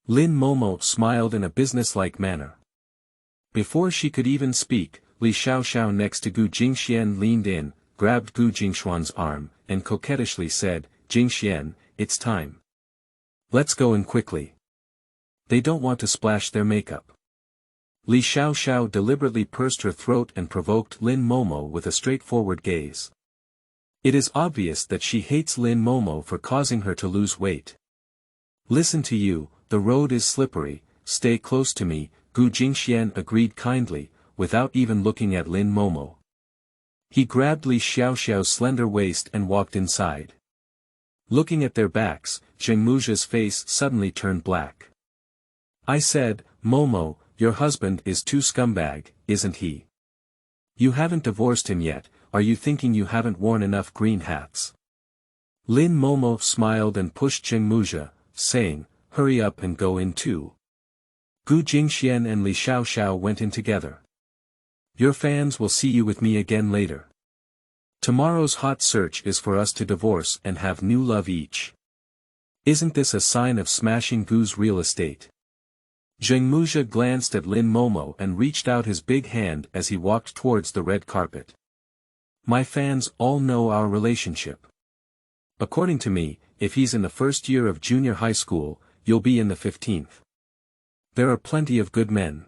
Lin Momo smiled in a businesslike manner. Before she could even speak, Li Shao next to Gu Jingxuan leaned in, grabbed Gu Jingxuan's arm, and coquettishly said, "Jingxuan, it's time. Let's go in quickly. They don't want to splash their makeup." Li Shao deliberately pursed her throat and provoked Lin Momo with a straightforward gaze. It is obvious that she hates Lin Momo for causing her to lose weight. "Listen to you, the road is slippery, stay close to me," Gu Jingxuan agreed kindly, without even looking at Lin Momo. He grabbed Li Xiao's slender waist and walked inside. Looking at their backs, Jingxuan's face suddenly turned black. "I said, Momo, your husband is too scumbag, isn't he? You haven't divorced him yet, are you thinking you haven't worn enough green hats?" Lin Momo smiled and pushed Jingxuan, saying, "Hurry up and go in too." Gu Jingxuan and Li Shao went in together. "Your fans will see you with me again later. Tomorrow's hot search is for us to divorce and have new love each." Isn't this a sign of smashing Gu's real estate? Jingxuan glanced at Lin Momo and reached out his big hand as he walked towards the red carpet. My fans all know our relationship. According to me, if he's in the first year of junior high school, you'll be in the 15th. There are plenty of good men.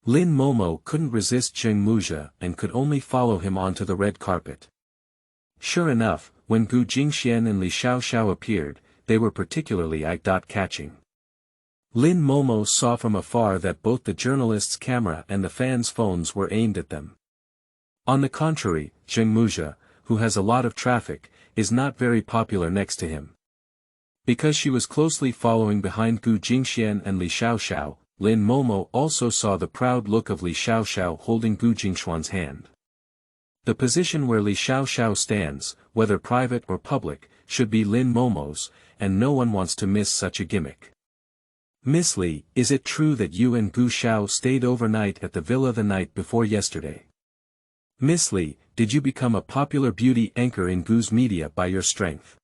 Lin Momo couldn't resist Jingxuan and could only follow him onto the red carpet. Sure enough, when Gu Jingxuan and Li Shao appeared, they were particularly eye-catching. Lin Momo saw from afar that both the journalist's camera and the fans' phones were aimed at them. On the contrary, Jingxuan, who has a lot of traffic, is not very popular next to him. Because she was closely following behind Gu Jingxuan and Li Shao, Lin Momo also saw the proud look of Li Shao holding Gu Jingxuan's hand. The position where Li Shao stands, whether private or public, should be Lin Momo's, and no one wants to miss such a gimmick. Miss Li, is it true that you and Gu Shao stayed overnight at the villa the night before yesterday? Miss Li, did you become a popular beauty anchor in Gu's media by your strength?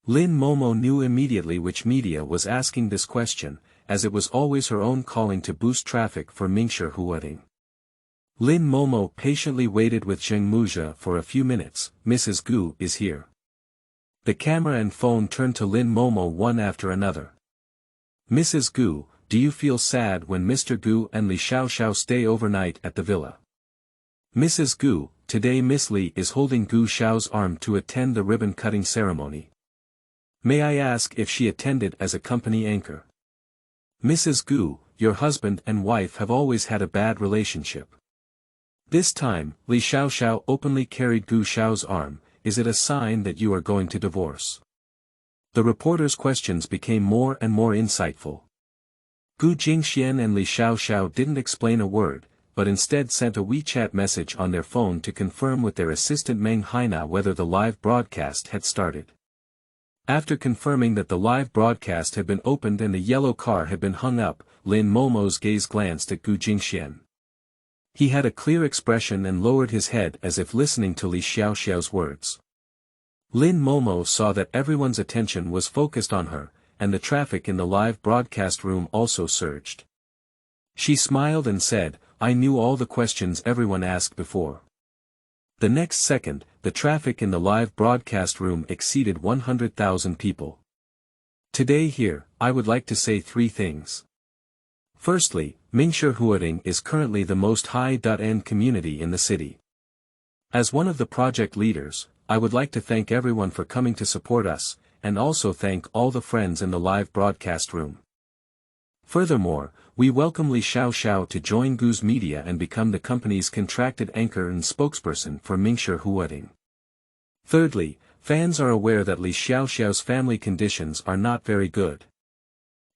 Lin Momo knew immediately which media was asking this question, as it was always her own calling to boost traffic for menacing. Lin Momo patiently waited with Jingxuan for a few minutes. Mrs. Gu is here. The camera and phone turned to Lin Momo one after another. Mrs. Gu, do you feel sad when Mr. Gu and Li Shao stay overnight at the villa? Mrs. Gu, today Miss Li is holding Gu Shao's arm to attend the ribbon-cutting ceremony. May I ask if she attended as a company anchor? Mrs. Gu, your husband and wife have always had a bad relationship. This time, Li Shao openly carried Gu Shao's arm. Is it a sign that you are going to divorce? The reporter's questions became more and more insightful. Gu Jingxuan and Li Shao didn't explain a word, but instead sent a WeChat message on their phone to confirm with their assistant Meng Haina whether the live broadcast had started. After confirming that the live broadcast had been opened and the yellow car had been hung up, Lin Momo's gaze glanced at Gu Jingxuan. He had a clear expression and lowered his head as if listening to Li Shao's words. Lin Momo saw that everyone's attention was focused on her, and the traffic in the live broadcast room also surged. She smiled and said, I knew all the questions everyone asked before. The next second, the traffic in the live broadcast room exceeded 100,000 people. Today here, I would like to say three things. Firstly, menacing is currently the most high-end community in the city. As one of the project leaders, I would like to thank everyone for coming to support us, and also thank all the friends in the live broadcast room. Furthermore, we welcome Li Shao to join Gu's media and become the company's contracted anchor and spokesperson for menacing. Thirdly, fans are aware that Li Shao's family conditions are not very good.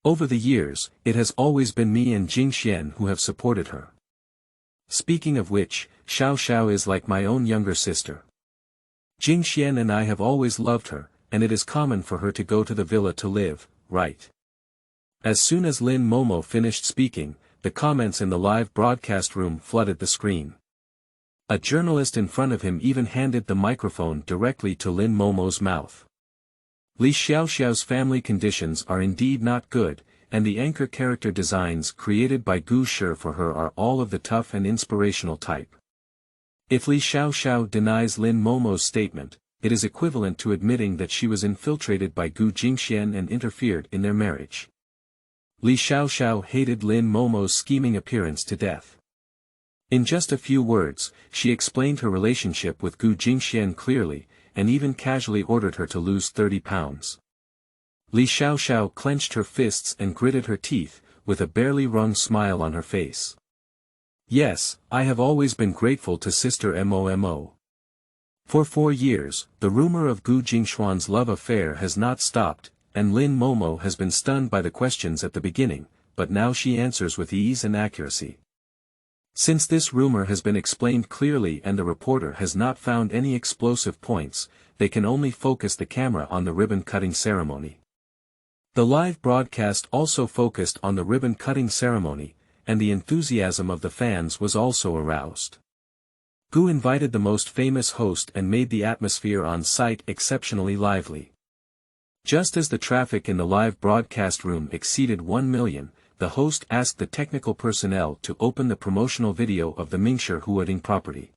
Over the years, it has always been me and Jingxuan who have supported her. Speaking of which, Shao is like my own younger sister. Jingxuan and I have always loved her, and it is common for her to go to the villa to live, right? As soon as Lin Momo finished speaking, the comments in the live broadcast room flooded the screen. A journalist in front of him even handed the microphone directly to Lin Momo's mouth. Li Shao's family conditions are indeed not good, and the anchor character designs created by Gu Shi for her are all of the tough and inspirational type. If Li Shao denies Lin Momo's statement, it is equivalent to admitting that she was infiltrated by Gu Jingxuan and interfered in their marriage. Li Shao hated Lin Momo's scheming appearance to death. In just a few words, she explained her relationship with Gu Jingxuan clearly, and even casually ordered her to lose 30 pounds. Li Shao clenched her fists and gritted her teeth, with a barely wrung smile on her face. Yes, I have always been grateful to Sister Momo. For 4 years, the rumor of Gu Jingxuan's love affair has not stopped, and Lin Momo has been stunned by the questions at the beginning, but now she answers with ease and accuracy. Since this rumor has been explained clearly and the reporter has not found any explosive points, they can only focus the camera on the ribbon-cutting ceremony. The live broadcast also focused on the ribbon-cutting ceremony, and the enthusiasm of the fans was also aroused. Gu invited the most famous host and made the atmosphere on site exceptionally lively. Just as the traffic in the live broadcast room exceeded 1 million, the host asked the technical personnel to open the promotional video of the Emaciated property.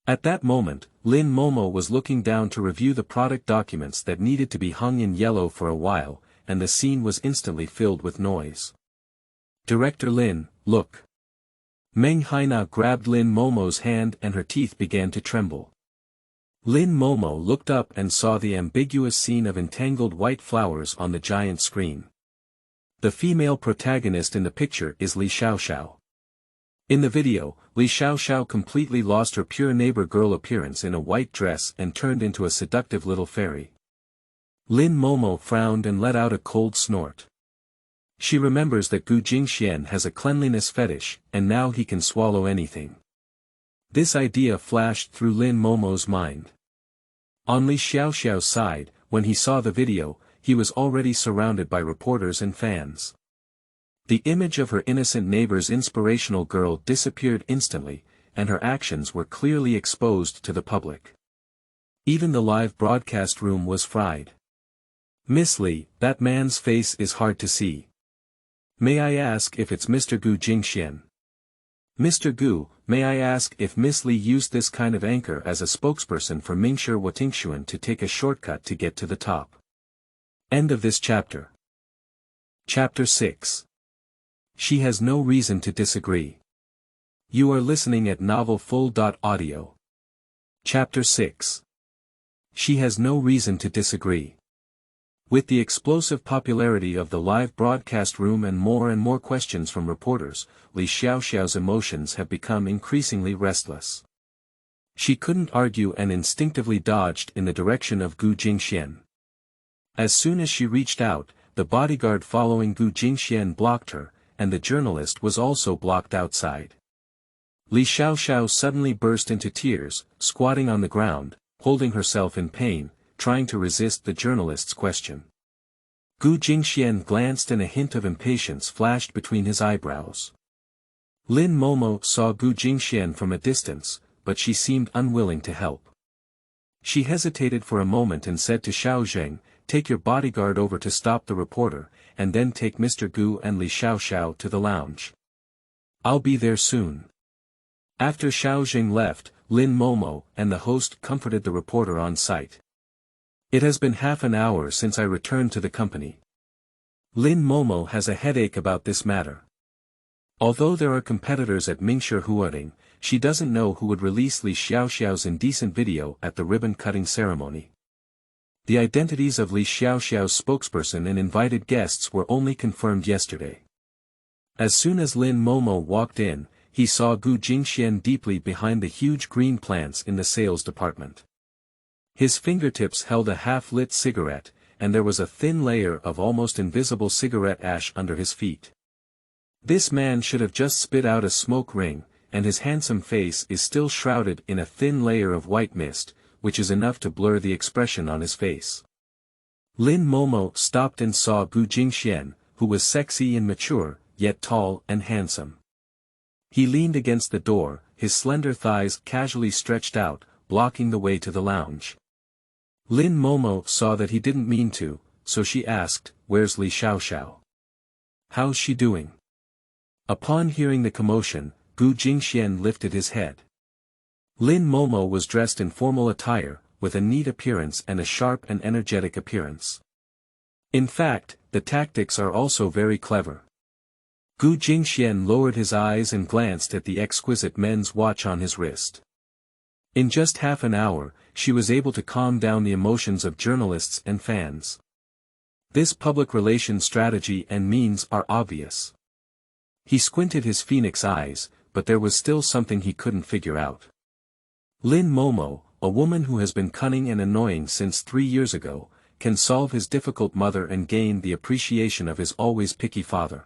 At that moment, Lin Momo was looking down to review the product documents that needed to be hung in yellow for a while, and the scene was instantly filled with noise. "Director Lin, look." Meng Haina grabbed Lin Momo's hand and her teeth began to tremble. Lin Momo looked up and saw the ambiguous scene of entangled white flowers on the giant screen. The female protagonist in the picture is Li Xiaoxiao. In the video, Li Xiaoxiao completely lost her pure neighbor girl appearance in a white dress and turned into a seductive little fairy. Lin Momo frowned and let out a cold snort. She remembers that Gu Jingxuan has a cleanliness fetish, and now he can swallow anything. This idea flashed through Lin Momo's mind. On Li Xiaoxiao's side, when he saw the video, he was already surrounded by reporters and fans. The image of her innocent neighbor's inspirational girl disappeared instantly, and her actions were clearly exposed to the public. Even the live broadcast room was fried. "Miss Li, that man's face is hard to see. May I ask if it's Mr. Gu Jingxuan?" "Mr. Gu, may I ask if Miss Li used this kind of anchor as a spokesperson for Emaciated to take a shortcut to get to the top?" End of this chapter. Chapter 6. She has no reason to disagree. You are listening at novelfull.audio. Chapter 6. She has no reason to disagree. With the explosive popularity of the live broadcast room and more questions from reporters, Li Xiaoxiao's emotions have become increasingly restless. She couldn't argue and instinctively dodged in the direction of Gu Jingxuan. As soon as she reached out, the bodyguard following Gu Jingxuan blocked her, and the journalist was also blocked outside. Li Xiaoxiao suddenly burst into tears, squatting on the ground, holding herself in pain, trying to resist the journalist's question. Gu Jingxuan glanced and a hint of impatience flashed between his eyebrows. Lin Momo saw Gu Jingxuan from a distance, but she seemed unwilling to help. She hesitated for a moment and said to Shao Zheng, "Take your bodyguard over to stop the reporter, and then take Mr. Gu and Li Xiaoxiao to the lounge. I'll be there soon." After Shao Zheng left, Lin Momo and the host comforted the reporter on site. "It has been half an hour since I returned to the company. Lin Momo has a headache about this matter. Although there are competitors at Emaciated, she doesn't know who would release Li Xiaoxiao's indecent video at the ribbon-cutting ceremony. The identities of Li Xiaoxiao's spokesperson and invited guests were only confirmed yesterday." As soon as Lin Momo walked in, he saw Gu Jingxuan deeply behind the huge green plants in the sales department. His fingertips held a half-lit cigarette, and there was a thin layer of almost invisible cigarette ash under his feet. This man should have just spit out a smoke ring, and his handsome face is still shrouded in a thin layer of white mist, which is enough to blur the expression on his face. Lin Momo stopped and saw Gu Jingxuan, who was sexy and mature, yet tall and handsome. He leaned against the door, his slender thighs casually stretched out, blocking the way to the lounge. Lin Momo saw that he didn't mean to, so she asked, "Where's Li Xiaoxiao? How's she doing?" Upon hearing the commotion, Gu Jingxuan lifted his head. Lin Momo was dressed in formal attire, with a neat appearance and a sharp and energetic appearance. In fact, the tactics are also very clever. Gu Jingxuan lowered his eyes and glanced at the exquisite men's watch on his wrist. In just half an hour, she was able to calm down the emotions of journalists and fans. This public relations strategy and means are obvious. He squinted his phoenix eyes, but there was still something he couldn't figure out. Lin Momo, a woman who has been cunning and annoying since 3 years ago, can solve his difficult mother and gain the appreciation of his always picky father.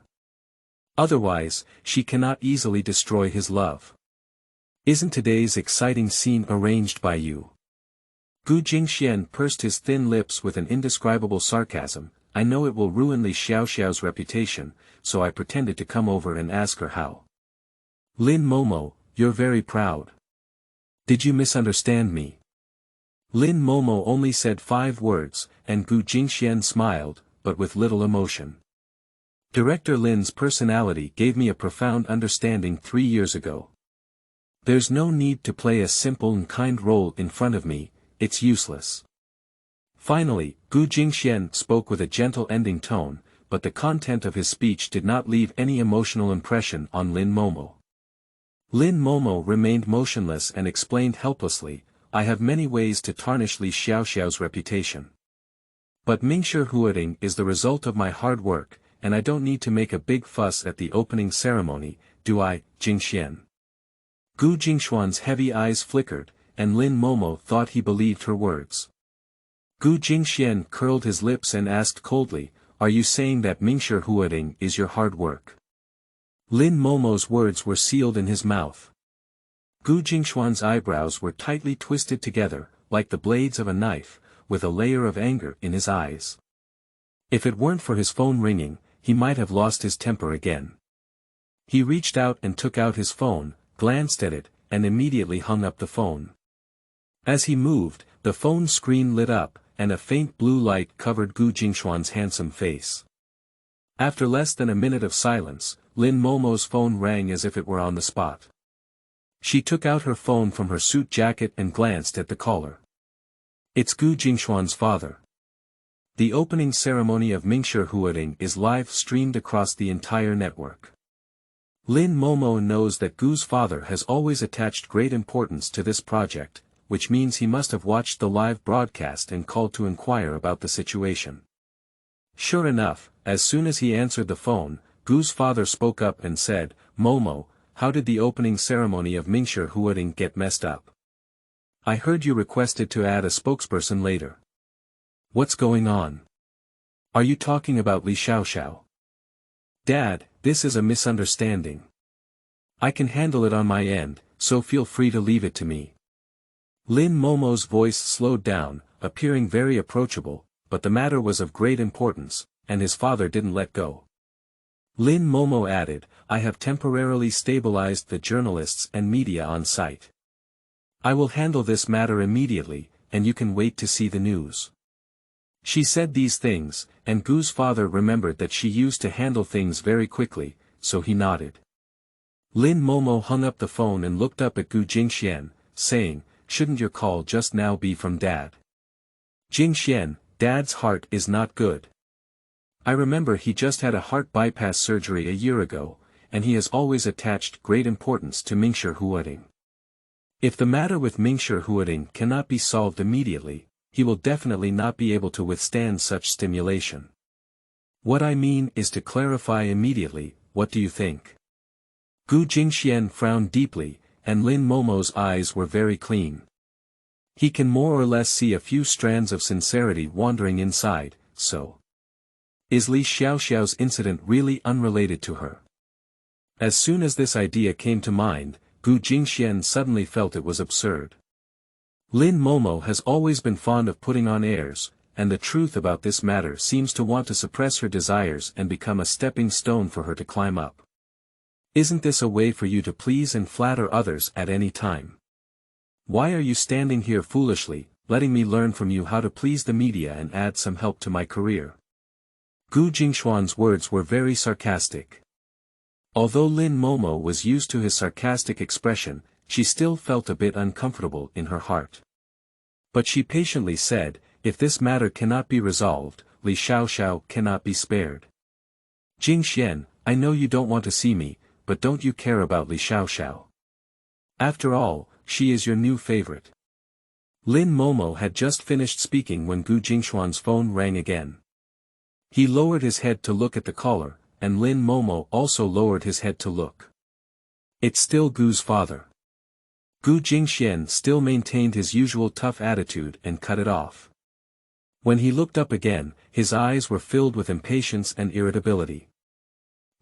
Otherwise, she cannot easily destroy his love. Isn't today's exciting scene arranged by you? Gu Jingxuan pursed his thin lips with an indescribable sarcasm. I know it will ruin Li Xiaoxiao's reputation, so I pretended to come over and ask her how. Lin Momo, you're very proud. Did you misunderstand me? Lin Momo only said 5 words, and Gu Jingxuan smiled, but with little emotion. Director Lin's personality gave me a profound understanding 3 years ago. There's no need to play a simple and kind role in front of me, it's useless. Finally, Gu Jingxuan spoke with a gentle ending tone, but the content of his speech did not leave any emotional impression on Lin Momo. Lin Momo remained motionless and explained helplessly, I have many ways to tarnish Li Xiaoxiao's reputation. But Mingshi Huading is the result of my hard work, and I don't need to make a big fuss at the opening ceremony, do I, Jingxian? Gu Jingxuan's heavy eyes flickered, and Lin Momo thought he believed her words. Gu Jingxuan curled his lips and asked coldly, are you saying that Mingshi Huading is your hard work? Lin Momo's words were sealed in his mouth. Gu Jingxuan's eyebrows were tightly twisted together, like the blades of a knife, with a layer of anger in his eyes. If it weren't for his phone ringing, he might have lost his temper again. He reached out and took out his phone, glanced at it, and immediately hung up the phone. As he moved, the phone screen lit up, and a faint blue light covered Gu Jingxuan's handsome face. After less than a minute of silence, Lin Momo's phone rang as if it were on the spot. She took out her phone from her suit jacket and glanced at the caller. It's Gu Jingxuan's father. The opening ceremony of Mingshi Huading is live streamed across the entire network. Lin Momo knows that Gu's father has always attached great importance to this project, which means he must have watched the live broadcast and called to inquire about the situation. Sure enough, as soon as he answered the phone, Gu's father spoke up and said, Momo, how did the opening ceremony of Mingshi Huading get messed up? I heard you requested to add a spokesperson later. What's going on? Are you talking about Li Xiaoxiao? Dad, this is a misunderstanding. I can handle it on my end, so feel free to leave it to me. Lin Momo's voice slowed down, appearing very approachable, but the matter was of great importance, and his father didn't let go. Lin Momo added, I have temporarily stabilized the journalists and media on site. I will handle this matter immediately, and you can wait to see the news. She said these things, and Gu's father remembered that she used to handle things very quickly, so he nodded. Lin Momo hung up the phone and looked up at Gu Jingxuan, saying, shouldn't your call just now be from Dad? Jingxuan, Dad's heart is not good. I remember he just had a heart bypass surgery a year ago, and he has always attached great importance to Mingshi Huading. If the matter with Mingshi Huading cannot be solved immediately, he will definitely not be able to withstand such stimulation. What I mean is to clarify immediately, what do you think? Gu Jingxuan frowned deeply, and Lin Momo's eyes were very clean. He can more or less see a few strands of sincerity wandering inside, so. Is Li Xiaoxiao's incident really unrelated to her? As soon as this idea came to mind, Gu Jingxuan suddenly felt it was absurd. Lin Momo has always been fond of putting on airs, and the truth about this matter seems to want to suppress her desires and become a stepping stone for her to climb up. Isn't this a way for you to please and flatter others at any time? Why are you standing here foolishly, letting me learn from you how to please the media and add some help to my career? Gu Jingxuan's words were very sarcastic. Although Lin Momo was used to his sarcastic expression, she still felt a bit uncomfortable in her heart. But she patiently said, if this matter cannot be resolved, Li Xiaoxiao cannot be spared. Jingxuan, I know you don't want to see me, but don't you care about Li Xiaoxiao? After all, she is your new favorite. Lin Momo had just finished speaking when Gu Jingxuan's phone rang again. He lowered his head to look at the caller, and Lin Momo also lowered his head to look. It's still Gu's father. Gu Jingxuan still maintained his usual tough attitude and cut it off. When he looked up again, his eyes were filled with impatience and irritability.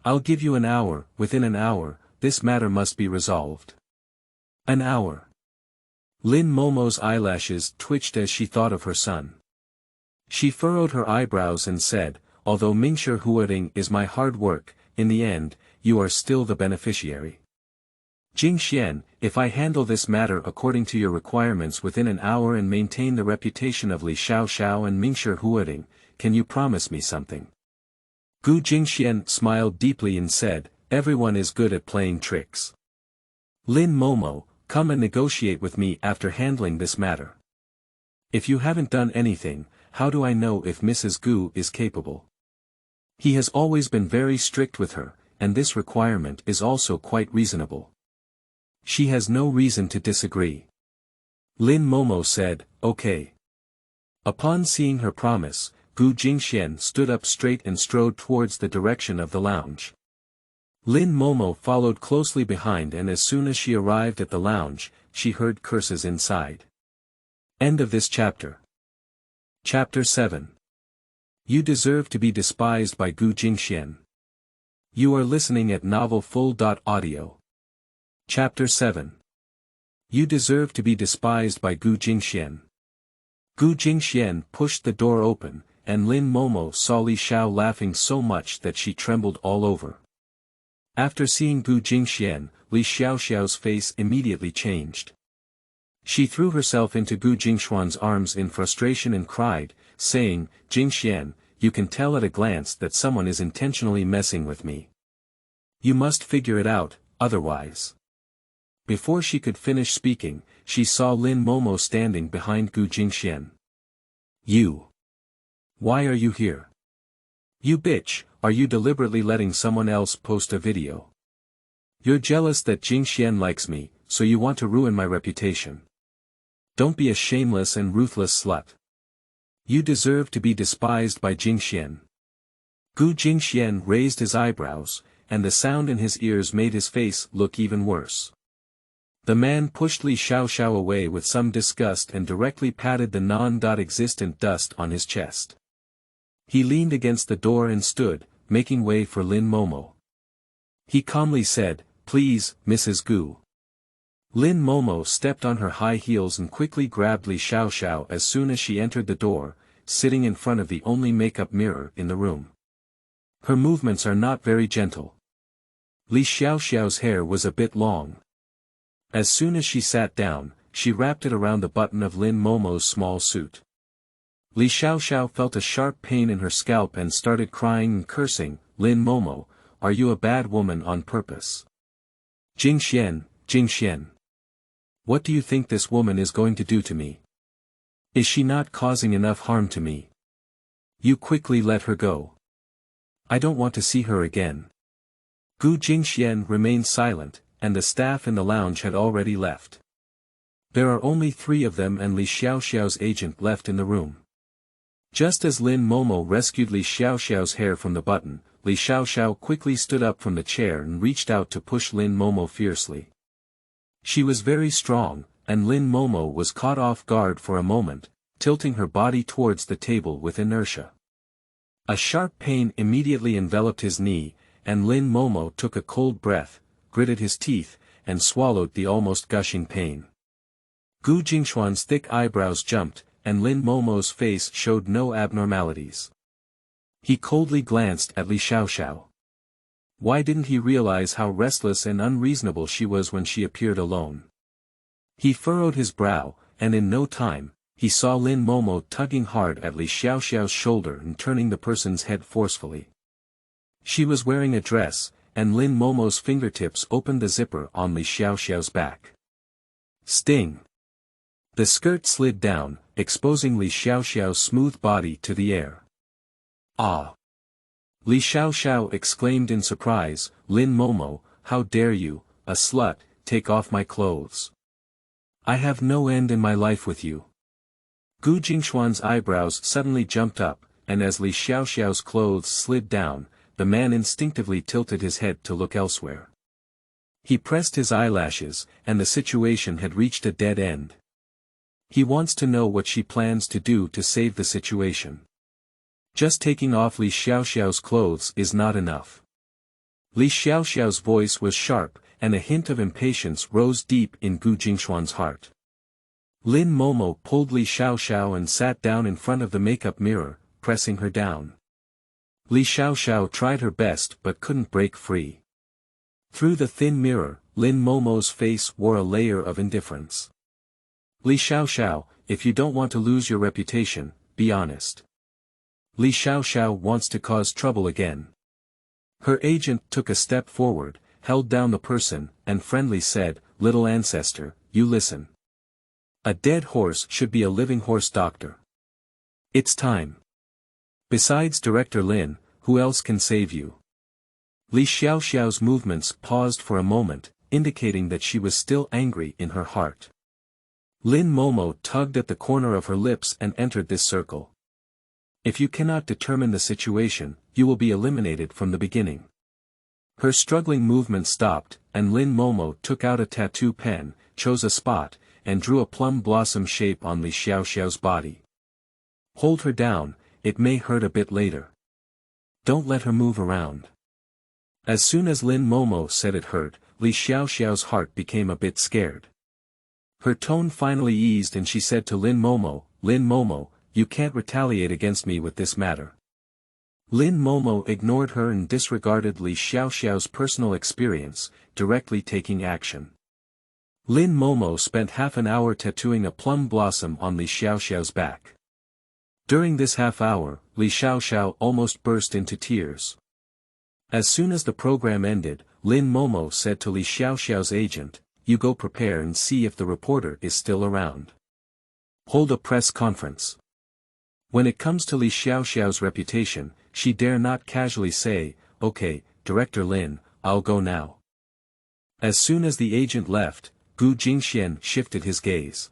I'll give you an hour, within an hour, this matter must be resolved. An hour. Lin Momo's eyelashes twitched as she thought of her son. She furrowed her eyebrows and said, although Mingshi Huading is my hard work, in the end, you are still the beneficiary. Jingxian, if I handle this matter according to your requirements within an hour and maintain the reputation of Li Shao and Mingshi Huading, can you promise me something? Gu Jingxian smiled deeply and said, everyone is good at playing tricks. Lin Momo, come and negotiate with me after handling this matter. If you haven't done anything, how do I know if Mrs. Gu is capable? He has always been very strict with her, and this requirement is also quite reasonable. She has no reason to disagree. Lin Momo said, okay. Upon seeing her promise, Gu Jingxian stood up straight and strode towards the direction of the lounge. Lin Momo followed closely behind, and as soon as she arrived at the lounge, she heard curses inside. End of this chapter. Chapter 7. You deserve to be despised by Gu Jingxian. You are listening at novelfull.audio. Chapter 7. You deserve to be despised by Gu Jingxian. Gu Jingxian pushed the door open, and Lin Momo saw Li Shao laughing so much that she trembled all over. After seeing Gu Jingxian, Li Xiao's face immediately changed. She threw herself into Gu Jingxuan's arms in frustration and cried, saying, Jingxian, you can tell at a glance that someone is intentionally messing with me. You must figure it out, otherwise. Before she could finish speaking, she saw Lin Momo standing behind Gu Jingxian. You. Why are you here? You bitch, are you deliberately letting someone else post a video? You're jealous that Jingxian likes me, so you want to ruin my reputation. Don't be a shameless and ruthless slut. You deserve to be despised by Jingxian. Gu Jingxian raised his eyebrows, and the sound in his ears made his face look even worse. The man pushed Li Xiao away with some disgust and directly patted the non-existent dust on his chest. He leaned against the door and stood, making way for Lin Momo. He calmly said, please, Mrs. Gu. Lin Momo stepped on her high heels and quickly grabbed Li Xiao as soon as she entered the door, sitting in front of the only makeup mirror in the room. Her movements are not very gentle. Li Xiao's hair was a bit long. As soon as she sat down, she wrapped it around the button of Lin Momo's small suit. Li Xiao felt a sharp pain in her scalp and started crying and cursing, Lin Momo, are you a bad woman on purpose? Jingxian. What do you think this woman is going to do to me? Is she not causing enough harm to me? You quickly let her go. I don't want to see her again. Gu Jingxian remained silent, and the staff in the lounge had already left. There are only 3 of them and Li Xiao's agent left in the room. Just as Lin Momo rescued Li Xiao's hair from the button, Li Xiao quickly stood up from the chair and reached out to push Lin Momo fiercely. She was very strong, and Lin Momo was caught off guard for a moment, tilting her body towards the table with inertia. A sharp pain immediately enveloped his knee, and Lin Momo took a cold breath, gritted his teeth, and swallowed the almost gushing pain. Gu Jingxuan's thick eyebrows jumped, and Lin Momo's face showed no abnormalities. He coldly glanced at Li Xiao. Why didn't he realize how restless and unreasonable she was when she appeared alone? He furrowed his brow, and in no time, he saw Lin Momo tugging hard at Li Xiao's shoulder and turning the person's head forcefully. She was wearing a dress, and Lin Momo's fingertips opened the zipper on Li Xiao's back. Sting! The skirt slid down, exposing Li Xiao's smooth body to the air. Ah! Li Xiao exclaimed in surprise, Lin Momo, how dare you, a slut, take off my clothes. I have no end in my life with you. Gu Jingxuan's eyebrows suddenly jumped up, and as Li Xiao's clothes slid down, the man instinctively tilted his head to look elsewhere. He pressed his eyelashes, and the situation had reached a dead end. He wants to know what she plans to do to save the situation. Just taking off Li Xiao's clothes is not enough. Li Xiao's voice was sharp, and a hint of impatience rose deep in Gu Jingxuan's heart. Lin Momo pulled Li Xiao and sat down in front of the makeup mirror, pressing her down. Li Xiao tried her best but couldn't break free. Through the thin mirror, Lin Momo's face wore a layer of indifference. Li Xiao, if you don't want to lose your reputation, be honest. Li Xiao wants to cause trouble again. Her agent took a step forward, held down the person, and friendly said, "Little ancestor, you listen. A dead horse should be a living horse doctor. It's time. Besides Director Lin, who else can save you?" Li Xiao's movements paused for a moment, indicating that she was still angry in her heart. Lin Momo tugged at the corner of her lips and entered this circle. If you cannot determine the situation, you will be eliminated from the beginning. Her struggling movement stopped, and Lin Momo took out a tattoo pen, chose a spot, and drew a plum blossom shape on Li Xiao's body. Hold her down, it may hurt a bit later. Don't let her move around. As soon as Lin Momo said it hurt, Li Xiao's heart became a bit scared. Her tone finally eased and she said to Lin Momo, you can't retaliate against me with this matter. Lin Momo ignored her and disregarded Li Xiao's personal experience, directly taking action. Lin Momo spent half an hour tattooing a plum blossom on Li Xiao's back. During this half hour, Li Xiao almost burst into tears. As soon as the program ended, Lin Momo said to Li Xiao's agent, "You go prepare and see if the reporter is still around. Hold a press conference." When it comes to Li Xiao's reputation, she dare not casually say, "Okay, Director Lin, I'll go now." As soon as the agent left, Gu Jingxuan shifted his gaze.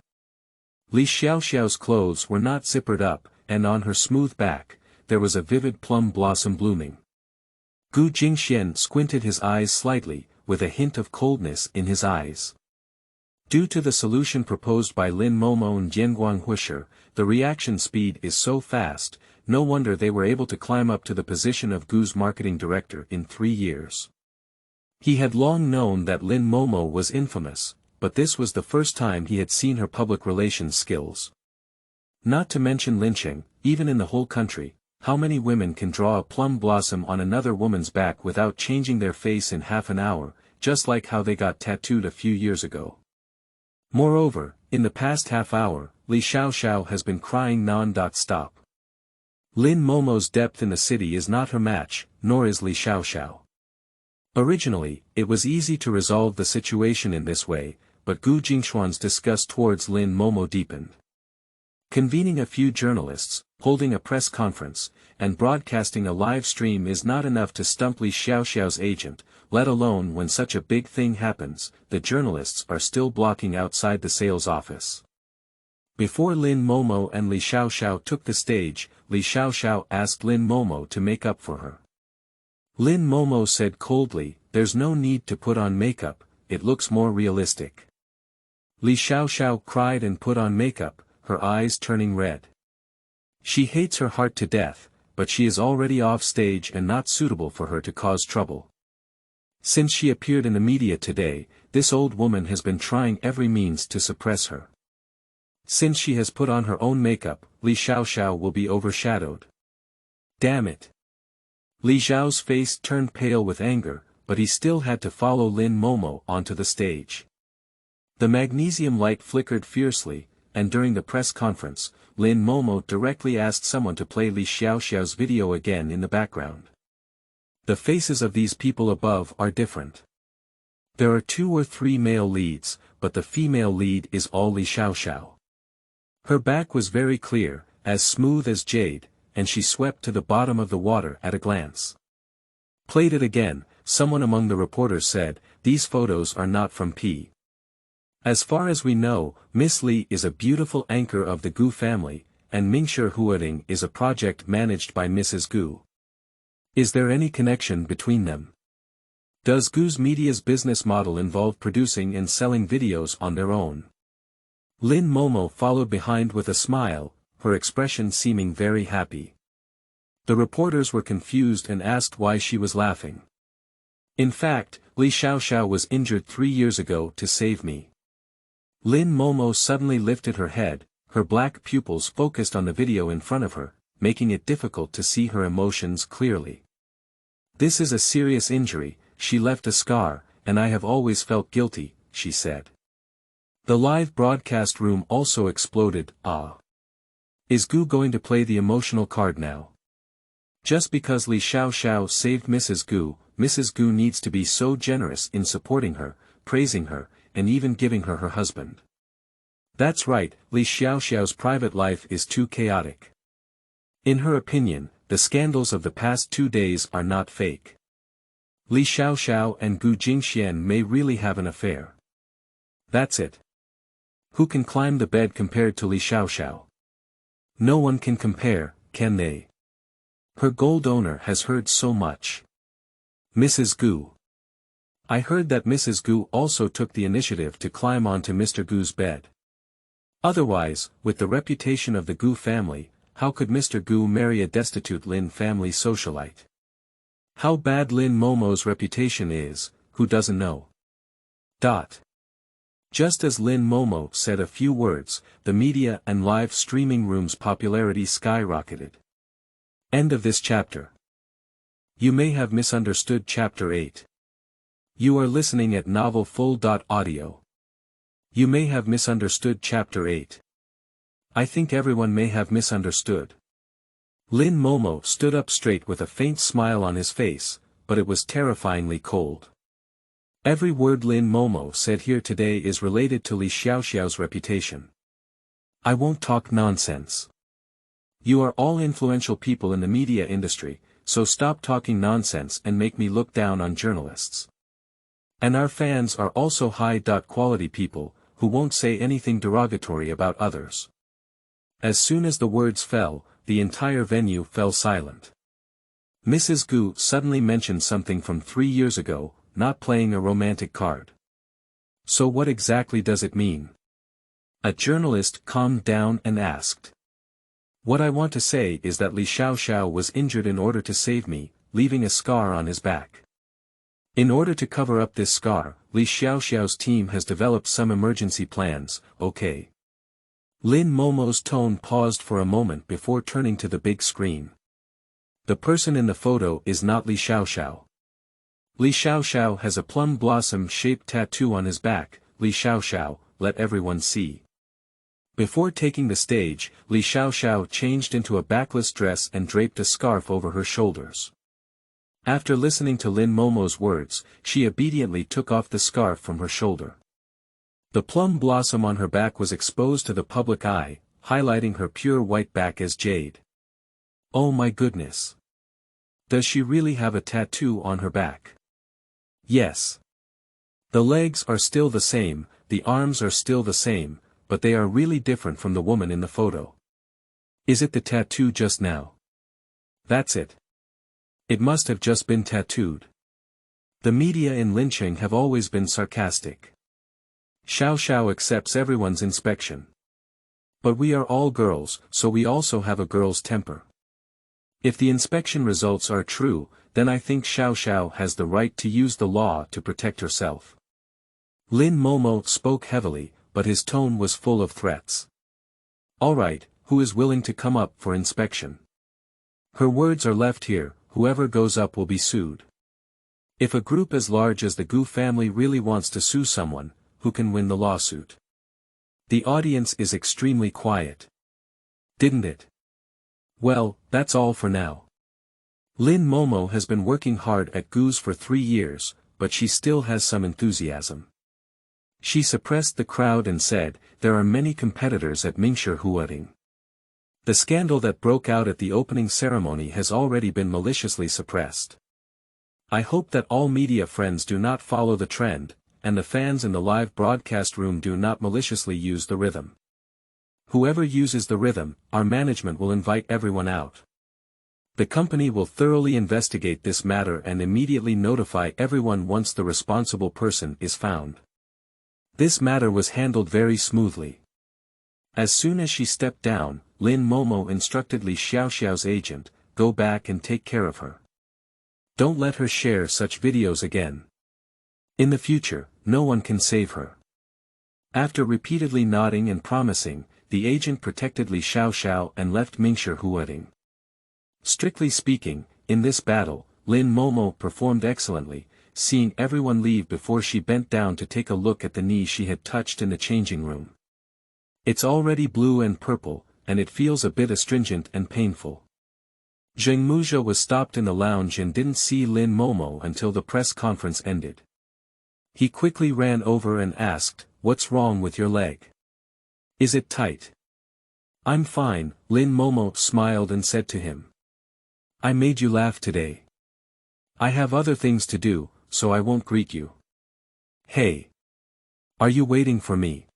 Li Xiao's clothes were not zippered up, and on her smooth back, there was a vivid plum blossom blooming. Gu Jingxuan squinted his eyes slightly, with a hint of coldness in his eyes. Due to the solution proposed by Lin Momo and Jianguang Huisher, the reaction speed is so fast, no wonder they were able to climb up to the position of Gu's marketing director in 3 years. He had long known that Lin Momo was infamous, but this was the first time he had seen her public relations skills. Not to mention lynching, even in the whole country, how many women can draw a plum blossom on another woman's back without changing their face in half an hour, just like how they got tattooed a few years ago. Moreover, in the past half hour, Li Xiao has been crying non-stop. Lin Momo's depth in the city is not her match, nor is Li Xiao. Originally, it was easy to resolve the situation in this way, but Gu Jingxuan's disgust towards Lin Momo deepened. Convening a few journalists, holding a press conference, and broadcasting a live stream is not enough to stump Li Xiao's agent, let alone when such a big thing happens, the journalists are still blocking outside the sales office. Before Lin Momo and Li Xiao took the stage, Li Xiao asked Lin Momo to make up for her. Lin Momo said coldly, "There's no need to put on makeup, it looks more realistic." Li Xiao cried and put on makeup, her eyes turning red. She hates her heart to death, but she is already off stage and not suitable for her to cause trouble. Since she appeared in the media today, this old woman has been trying every means to suppress her. Since she has put on her own makeup, Li Xiao will be overshadowed. Damn it. Li Xiao's face turned pale with anger, but he still had to follow Lin Momo onto the stage. The magnesium light flickered fiercely, and during the press conference, Lin Momo directly asked someone to play Li Xiao's video again in the background. The faces of these people above are different. There are 2 or 3 male leads, but the female lead is all Li Xiao. Her back was very clear, as smooth as jade, and she swept to the bottom of the water at a glance. Played it again, someone among the reporters said, "These photos are not from P. As far as we know, Miss Li is a beautiful anchor of the Gu family, and Mingshi Huading is a project managed by Mrs. Gu. Is there any connection between them? Does Gu's media's business model involve producing and selling videos on their own?" Lin Momo followed behind with a smile, her expression seeming very happy. The reporters were confused and asked why she was laughing. In fact, Li Xiao was injured 3 years ago to save me. Lin Momo suddenly lifted her head, her black pupils focused on the video in front of her, making it difficult to see her emotions clearly. "This is a serious injury," she left a scar, and I have always felt guilty, she said. The live broadcast room also exploded. Is Gu going to play the emotional card now? Just because Li Xiao saved Mrs. Gu needs to be so generous in supporting her, praising her, and even giving her her husband. That's right, Li Xiao's private life is too chaotic. In her opinion, the scandals of the past 2 days are not fake. Li Xiao and Gu Jingxuan may really have an affair. That's it. Who can climb the bed compared to Li Xiao? No one can compare, can they? Her gold owner has heard so much. Mrs. Gu. I heard that Mrs. Gu also took the initiative to climb onto Mr. Gu's bed. Otherwise, with the reputation of the Gu family, how could Mr. Gu marry a destitute Lin family socialite? How bad Lin Momo's reputation is, who doesn't know? Just as Lin Momo said a few words, the media and live streaming room's popularity skyrocketed. End of this chapter. You may have misunderstood chapter 8. You are listening at novelfull.audio. You may have misunderstood chapter 8. I think everyone may have misunderstood. Lin Momo stood up straight with a faint smile on his face, but it was terrifyingly cold. Every word Lin Momo said here today is related to Li Xiao's reputation. I won't talk nonsense. You are all influential people in the media industry, so stop talking nonsense and make me look down on journalists. And our fans are also high-quality people, who won't say anything derogatory about others. As soon as the words fell, the entire venue fell silent. Mrs. Gu suddenly mentioned something from 3 years ago, not playing a romantic card. So what exactly does it mean? A journalist calmed down and asked. What I want to say is that Li Xiao was injured in order to save me, leaving a scar on his back. In order to cover up this scar, Li Xiao's team has developed some emergency plans, okay? Lin Momo's tone paused for a moment before turning to the big screen. The person in the photo is not Li Xiao. Li Xiao has a plum blossom-shaped tattoo on his back. Li Xiao, let everyone see. Before taking the stage, Li Xiao changed into a backless dress and draped a scarf over her shoulders. After listening to Lin Momo's words, she obediently took off the scarf from her shoulder. The plum blossom on her back was exposed to the public eye, highlighting her pure white back as jade. Oh my goodness! Does she really have a tattoo on her back? Yes. The legs are still the same, the arms are still the same, but they are really different from the woman in the photo. Is it the tattoo just now? That's it. It must have just been tattooed. The media in Linqing have always been sarcastic. Shao accepts everyone's inspection. But we are all girls, so we also have a girl's temper. If the inspection results are true, then I think Shao has the right to use the law to protect herself. Lin Momo spoke heavily, but his tone was full of threats. Alright, who is willing to come up for inspection? Her words are left here, whoever goes up will be sued. If a group as large as the Gu family really wants to sue someone, who can win the lawsuit? The audience is extremely quiet. Didn't it? Well, that's all for now. Lin Momo has been working hard at Gu's for 3 years, but she still has some enthusiasm. She suppressed the crowd and said, there are many competitors at emaciated. The scandal that broke out at the opening ceremony has already been maliciously suppressed. I hope that all media friends do not follow the trend, and the fans in the live broadcast room do not maliciously use the rhythm. Whoever uses the rhythm, our management will invite everyone out. The company will thoroughly investigate this matter and immediately notify everyone once the responsible person is found. This matter was handled very smoothly. As soon as she stepped down, Lin Momo instructed Li Xiao's agent, go back and take care of her. Don't let her share such videos again. In the future, no one can save her. After repeatedly nodding and promising, the agent protected Li Xiao and left emaciated. Strictly speaking, in this battle, Lin Momo performed excellently, seeing everyone leave before she bent down to take a look at the knee she had touched in the changing room. It's already blue and purple, and it feels a bit astringent and painful. Zhengmuzhe was stopped in the lounge and didn't see Lin Momo until the press conference ended. He quickly ran over and asked, "What's wrong with your leg? Is it tight?" "I'm fine," Lin Momo smiled and said to him. "I made you laugh today. I have other things to do, so I won't greet you." "Hey! Are you waiting for me?"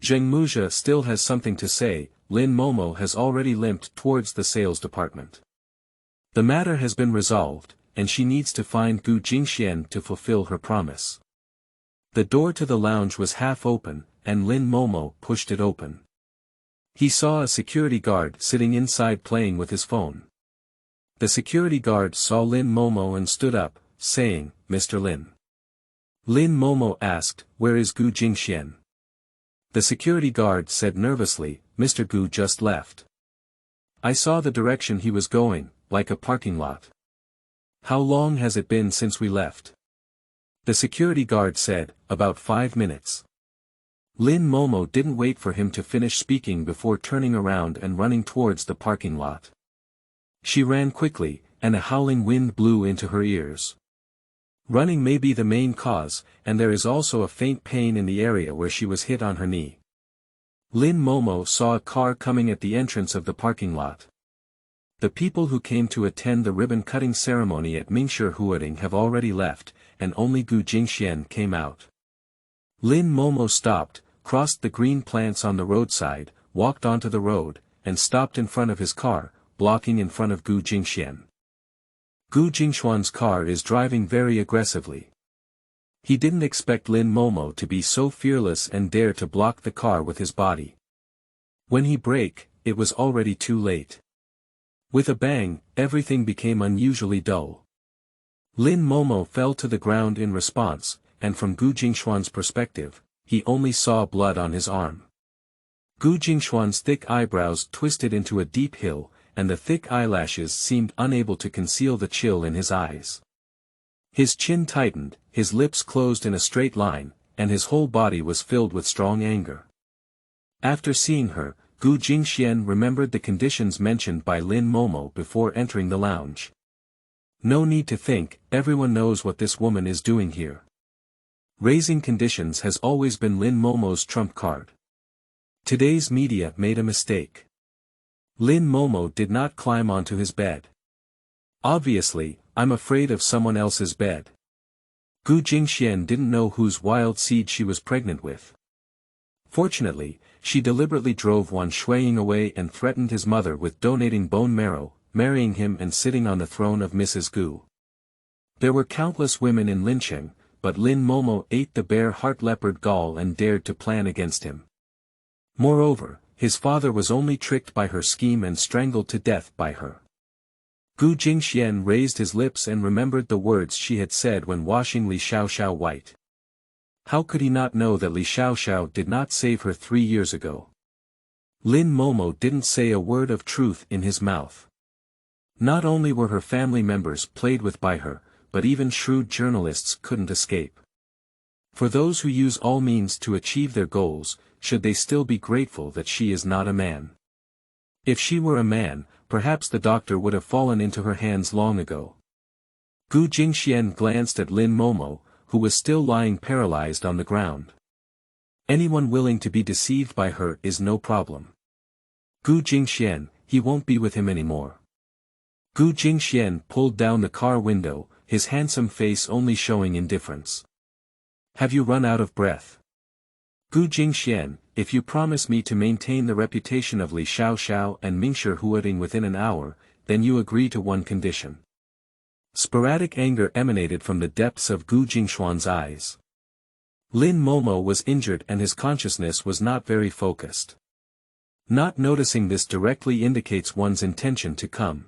Zhengmuzhe still has something to say. Lin Momo has already limped towards the sales department. The matter has been resolved, and she needs to find Gu Jingxuan to fulfill her promise. The door to the lounge was half open, and Lin Momo pushed it open. He saw a security guard sitting inside playing with his phone. The security guard saw Lin Momo and stood up, saying, "Mr. Lin." Lin Momo asked, "Where is Gu Jingxuan?" The security guard said nervously, "Mr. Gu just left. I saw the direction he was going, like a parking lot." "How long has it been since we left?" The security guard said, "About 5 minutes." Lin Momo didn't wait for him to finish speaking before turning around and running towards the parking lot. She ran quickly, and a howling wind blew into her ears. Running may be the main cause, and there is also a faint pain in the area where she was hit on her knee. Lin Momo saw a car coming at the entrance of the parking lot. The people who came to attend the ribbon-cutting ceremony at Menacing have already left, and only Gu Jingxuan came out. Lin Momo stopped, crossed the green plants on the roadside, walked onto the road, and stopped in front of his car, blocking in front of Gu Jingxuan. Gu Jingxuan's car is driving very aggressively. He didn't expect Lin Momo to be so fearless and dare to block the car with his body. When he braked, it was already too late. With a bang, everything became unusually dull. Lin Momo fell to the ground in response, and from Gu Jingxuan's perspective, he only saw blood on his arm. Gu Jingxuan's thick eyebrows twisted into a deep hill, and the thick eyelashes seemed unable to conceal the chill in his eyes. His chin tightened, his lips closed in a straight line, and his whole body was filled with strong anger. After seeing her, Gu Jingxuan remembered the conditions mentioned by Lin Momo before entering the lounge. No need to think, everyone knows what this woman is doing here. Raising conditions has always been Lin Momo's trump card. Today's media made a mistake. Lin Momo did not climb onto his bed. "Obviously, I'm afraid of someone else's bed." Gu Jingxuan didn't know whose wild seed she was pregnant with. Fortunately, she deliberately drove Wan Shuiying away and threatened his mother with donating bone marrow, marrying him and sitting on the throne of Mrs. Gu. There were countless women in Lincheng, but Lin Momo ate the bare heart leopard gall and dared to plan against him. Moreover, his father was only tricked by her scheme and strangled to death by her. Gu Jingxuan raised his lips and remembered the words she had said when washing Li Xiaoxiao white. How could he not know that Li Xiaoxiao did not save her 3 years ago? Lin Momo didn't say a word of truth in his mouth. Not only were her family members played with by her, but even shrewd journalists couldn't escape. For those who use all means to achieve their goals, should they still be grateful that she is not a man? If she were a man, perhaps the doctor would have fallen into her hands long ago. Gu Jingxuan glanced at Lin Momo, who was still lying paralyzed on the ground. Anyone willing to be deceived by her is no problem. Gu Jingxuan, he won't be with him anymore. Gu Jingxuan pulled down the car window, his handsome face only showing indifference. "Have you run out of breath? Gu Jingxuan, if you promise me to maintain the reputation of Li Xiaoxiao and Menacing within an hour, then you agree to one condition." Sporadic anger emanated from the depths of Gu Jingxuan's eyes. Lin Momo was injured and his consciousness was not very focused. Not noticing this directly indicates one's intention to come.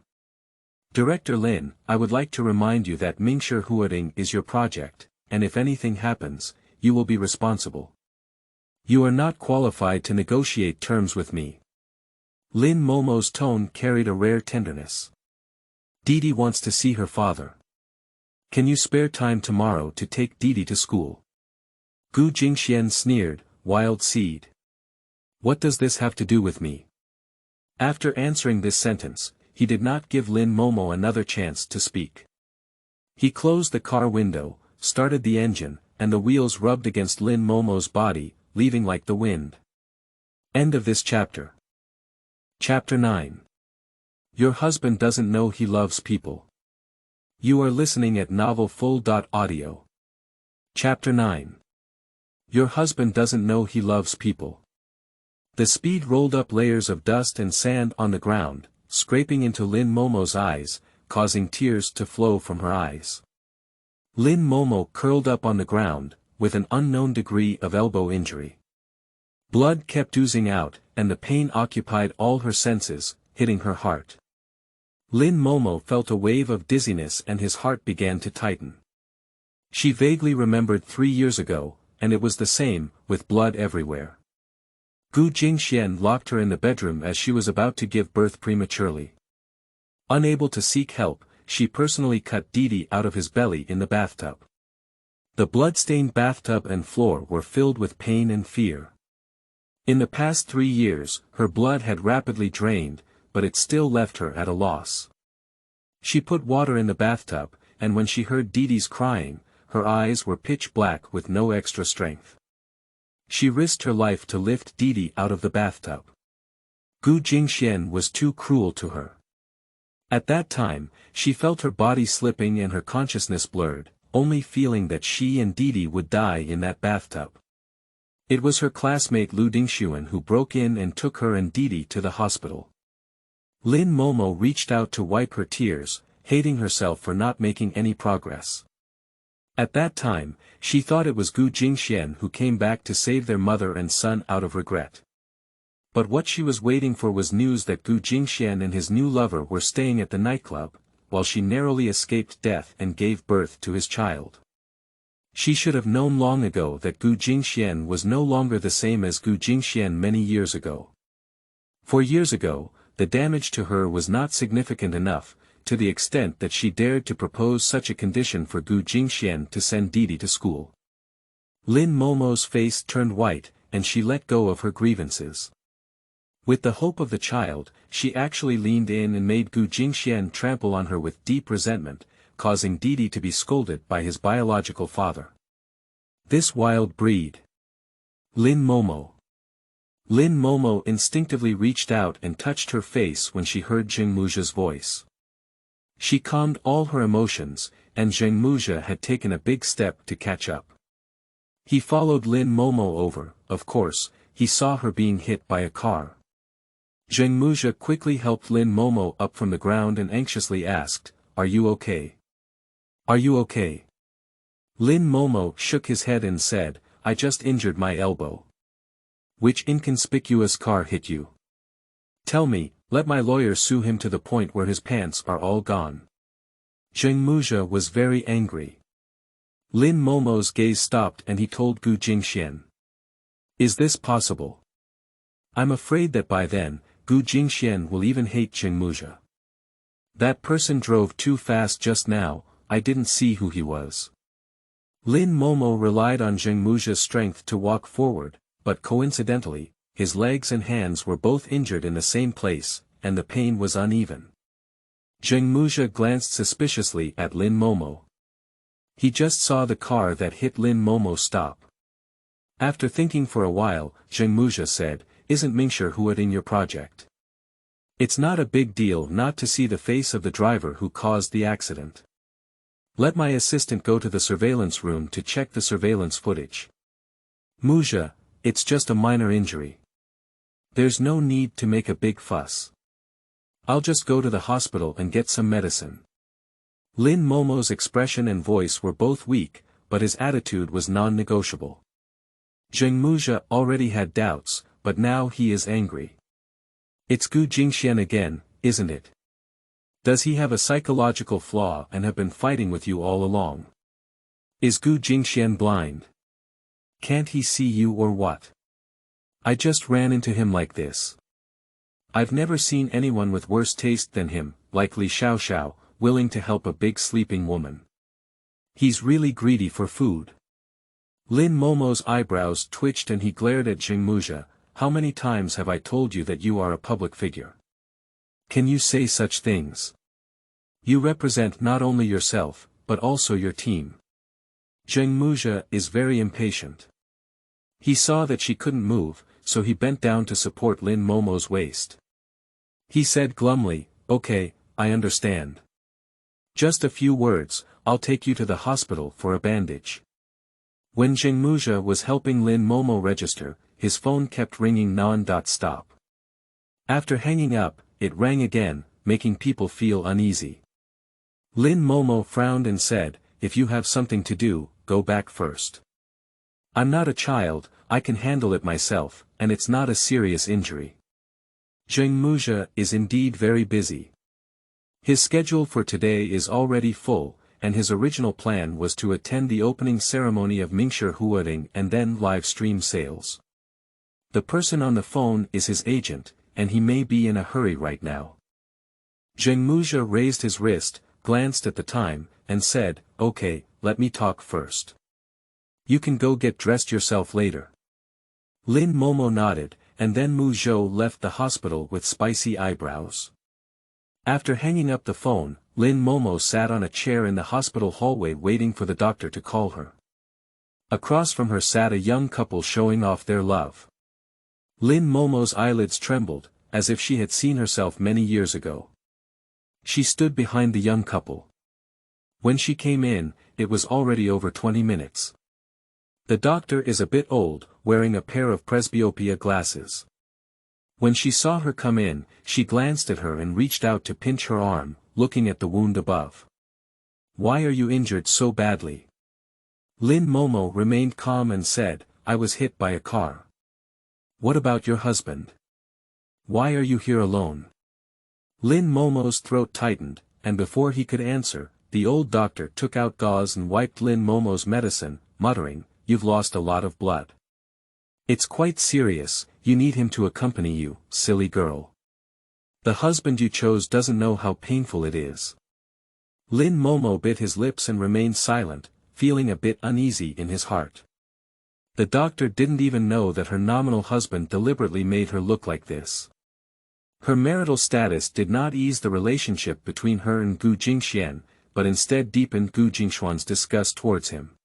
"Director Lin, I would like to remind you that Menacing is your project, and if anything happens, you will be responsible. You are not qualified to negotiate terms with me." Lin Momo's tone carried a rare tenderness. Didi wants to see her father. Can you spare time tomorrow to take Didi to school? Gu Jingxuan sneered, wild seed. What does this have to do with me? After answering this sentence, he did not give Lin Momo another chance to speak. He closed the car window, started the engine, and the wheels rubbed against Lin Momo's body, leaving like the wind. End of this chapter. Chapter 9. Your husband doesn't know he loves people. You are listening at novelfull.audio. Chapter 9. Your husband doesn't know he loves people. The speed rolled up layers of dust and sand on the ground, scraping into Lin Momo's eyes, causing tears to flow from her eyes. Lin Momo curled up on the ground, with an unknown degree of elbow injury. Blood kept oozing out, and the pain occupied all her senses, hitting her heart. Lin Momo felt a wave of dizziness and his heart began to tighten. She vaguely remembered 3 years ago, and it was the same, with blood everywhere. Gu Jingxuan locked her in the bedroom as she was about to give birth prematurely. Unable to seek help, she personally cut Didi out of his belly in the bathtub. The blood-stained bathtub and floor were filled with pain and fear. In the past 3 years, her blood had rapidly drained, but it still left her at a loss. She put water in the bathtub, and when she heard Didi's crying, her eyes were pitch black with no extra strength. She risked her life to lift Didi out of the bathtub. Gu Jingxuan was too cruel to her. At that time, she felt her body slipping and her consciousness blurred, only feeling that she and Didi would die in that bathtub. It was her classmate Lu Dingxuan who broke in and took her and Didi to the hospital. Lin Momo reached out to wipe her tears, hating herself for not making any progress. At that time, she thought it was Gu Jingxuan who came back to save their mother and son out of regret. But what she was waiting for was news that Gu Jingxuan and his new lover were staying at the nightclub, while she narrowly escaped death and gave birth to his child. She should have known long ago that Gu Jingxuan was no longer the same as Gu Jingxuan many years ago. 4 years ago, the damage to her was not significant enough, to the extent that she dared to propose such a condition for Gu Jingxuan to send Didi to school. Lin Momo's face turned white, and she let go of her grievances. With the hope of the child, she actually leaned in and made Gu Jingxuan trample on her with deep resentment, causing Didi to be scolded by his biological father. This wild breed. Lin Momo. Lin Momo instinctively reached out and touched her face when she heard Jingmuja's voice. She calmed all her emotions, and Jingmuja had taken a big step to catch up. He followed Lin Momo over, of course, he saw her being hit by a car. Jingmuja quickly helped Lin Momo up from the ground and anxiously asked, "Are you okay? Are you okay?" Lin Momo shook his head and said, "I just injured my elbow." "Which inconspicuous car hit you? Tell me, let my lawyer sue him to the point where his pants are all gone." Jingmuja was very angry. Lin Momo's gaze stopped and he told Gu Jingxuan. "Is this possible? I'm afraid that by then, Gu Jingxuan will even hate Jingmuja. That person drove too fast just now, I didn't see who he was." Lin Momo relied on Jingmuja's strength to walk forward, but coincidentally, his legs and hands were both injured in the same place, and the pain was uneven. Jingmuja glanced suspiciously at Lin Momo. He just saw the car that hit Lin Momo stop. After thinking for a while, Jingmuja said, "Isn't Mingxia Huat in your project? It's not a big deal not to see the face of the driver who caused the accident. Let my assistant go to the surveillance room to check the surveillance footage. Muja, it's just a minor injury. There's no need to make a big fuss. I'll just go to the hospital and get some medicine." Lin Momo's expression and voice were both weak, but his attitude was non-negotiable. Jingmuja already had doubts, but now he is angry. "It's Gu Jingxuan again, isn't it? Does he have a psychological flaw and have been fighting with you all along? Is Gu Jingxuan blind? Can't he see you or what? I just ran into him like this. I've never seen anyone with worse taste than him, like Li Shao, willing to help a big sleeping woman. He's really greedy for food. Lin Momo's eyebrows twitched and he glared at Jingxuan. How many times have I told you that you are a public figure? Can you say such things? You represent not only yourself, but also your team. Jingxuan is very impatient. He saw that she couldn't move, so he bent down to support Lin Momo's waist. He said glumly, "Okay, I understand. Just a few words, I'll take you to the hospital for a bandage." When Jingxuan was helping Lin Momo register, his phone kept ringing non-stop. After hanging up, it rang again, making people feel uneasy. Lin Momo frowned and said, "If you have something to do, go back first. I'm not a child, I can handle it myself, and it's not a serious injury." Jingxuan is indeed very busy. His schedule for today is already full, and his original plan was to attend the opening ceremony of menacing and then live stream sales. The person on the phone is his agent, and he may be in a hurry right now. Jingxuan raised his wrist, glanced at the time, and said, "Okay, let me talk first. You can go get dressed yourself later." Lin Momo nodded, and then Mu Zhou left the hospital with spicy eyebrows. After hanging up the phone, Lin Momo sat on a chair in the hospital hallway waiting for the doctor to call her. Across from her sat a young couple showing off their love. Lin Momo's eyelids trembled, as if she had seen herself many years ago. She stood behind the young couple. When she came in, it was already over 20 minutes. The doctor is a bit old, wearing a pair of presbyopia glasses. When she saw her come in, she glanced at her and reached out to pinch her arm, looking at the wound above. "Why are you injured so badly?" Lin Momo remained calm and said, "I was hit by a car." "What about your husband? Why are you here alone?" Lin Momo's throat tightened, and before he could answer, the old doctor took out gauze and wiped Lin Momo's medicine, muttering, "You've lost a lot of blood. It's quite serious, you need him to accompany you, silly girl. The husband you chose doesn't know how painful it is." Lin Momo bit his lips and remained silent, feeling a bit uneasy in his heart. The doctor didn't even know that her nominal husband deliberately made her look like this. Her marital status did not ease the relationship between her and Gu Jingxuan, but instead deepened Gu Jingxuan's disgust towards him.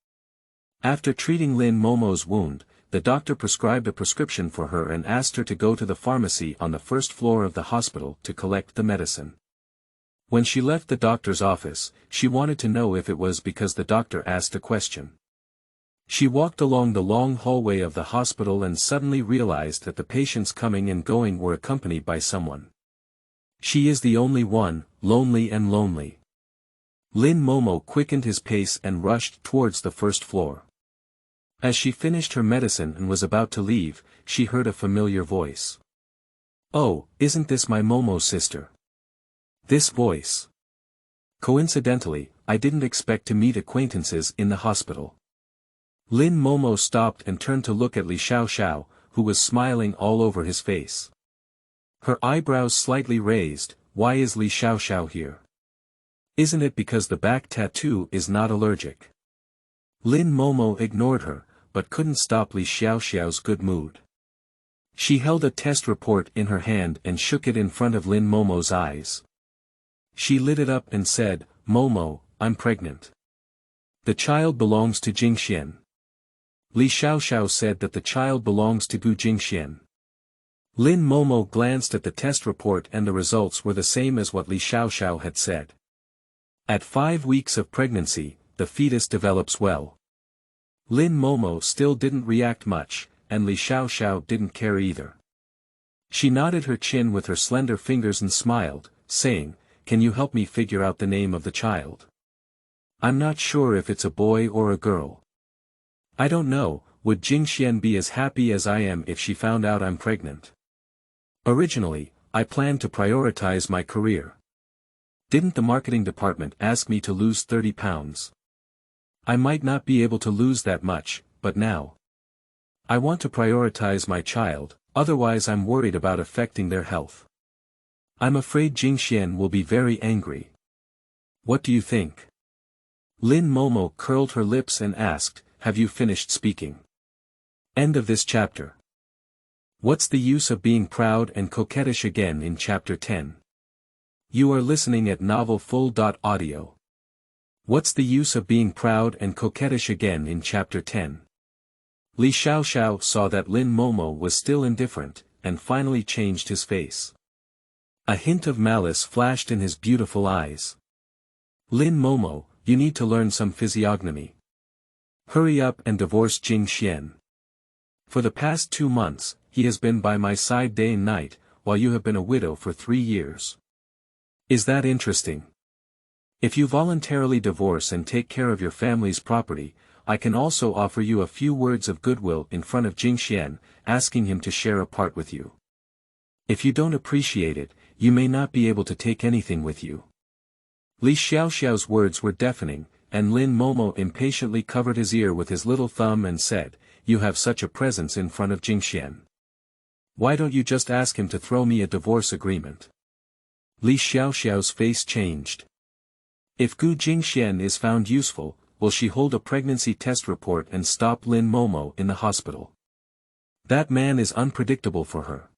After treating Lin Momo's wound, the doctor prescribed a prescription for her and asked her to go to the pharmacy on the first floor of the hospital to collect the medicine. When she left the doctor's office, she wanted to know if it was because the doctor asked a question. She walked along the long hallway of the hospital and suddenly realized that the patients coming and going were accompanied by someone. She is the only one, lonely and lonely. Lin Momo quickened his pace and rushed towards the first floor. As she finished her medicine and was about to leave, she heard a familiar voice. "Oh, isn't this my Momo sister?" This voice. Coincidentally, I didn't expect to meet acquaintances in the hospital. Lin Momo stopped and turned to look at Li Shao, who was smiling all over his face. Her eyebrows slightly raised. "Why is Li Shao here? Isn't it because the back tattoo is not allergic?" Lin Momo ignored her, but couldn't stop Li Xiao's good mood. She held a test report in her hand and shook it in front of Lin Momo's eyes. She lit it up and said, "Momo, I'm pregnant. The child belongs to Jingxuan." Li Shao said that the child belongs to Gu Jingxuan. Lin Momo glanced at the test report and the results were the same as what Li Shao had said. At 5 weeks of pregnancy, the fetus develops well. Lin Momo still didn't react much, and Li Shao didn't care either. She nodded her chin with her slender fingers and smiled, saying, "Can you help me figure out the name of the child? I'm not sure if it's a boy or a girl. I don't know, would Jingxuan be as happy as I am if she found out I'm pregnant? Originally, I planned to prioritize my career. Didn't the marketing department ask me to lose 30 pounds? I might not be able to lose that much, but now I want to prioritize my child, otherwise I'm worried about affecting their health. I'm afraid Jingxuan will be very angry. What do you think?" Lin Momo curled her lips and asked, "Have you finished speaking?" End of this chapter. What's the use of being proud and coquettish again in chapter 10? You are listening at novelfull.audio. What's the use of being proud and coquettish again in chapter 10? Li Xiaoxiao saw that Lin Momo was still indifferent, and finally changed his face. A hint of malice flashed in his beautiful eyes. "Lin Momo, you need to learn some physiognomy. Hurry up and divorce Jingxian. For the past 2 months, he has been by my side day and night, while you have been a widow for 3 years. Is that interesting? If you voluntarily divorce and take care of your family's property, I can also offer you a few words of goodwill in front of Jingxian, asking him to share a part with you. If you don't appreciate it, you may not be able to take anything with you." Li Xiaoxiao's words were deafening, and Lin Momo impatiently covered his ear with his little thumb and said, "You have such a presence in front of Jingxian. Why don't you just ask him to throw me a divorce agreement?" Li Xiaoxiao's face changed. If Gu Jingxuan is found useful, will she hold a pregnancy test report and stop Lin Momo in the hospital? That man is unpredictable for her.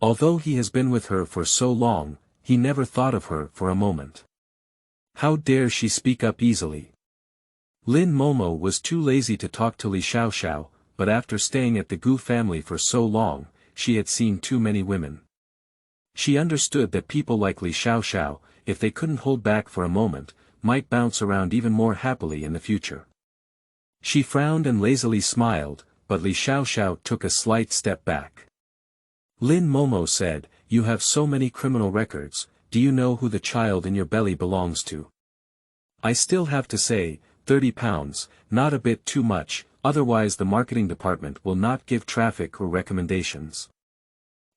Although he has been with her for so long, he never thought of her for a moment. How dare she speak up easily? Lin Momo was too lazy to talk to Li Xiaoxiao, but after staying at the Gu family for so long, she had seen too many women. She understood that people like Li Xiaoxiao, if they couldn't hold back for a moment, might bounce around even more happily in the future. She frowned and lazily smiled, but Li Xiaoxiao took a slight step back. Lin Momo said, "You have so many criminal records, do you know who the child in your belly belongs to?" "I still have to say, 30 pounds, not a bit too much, otherwise the marketing department will not give traffic or recommendations.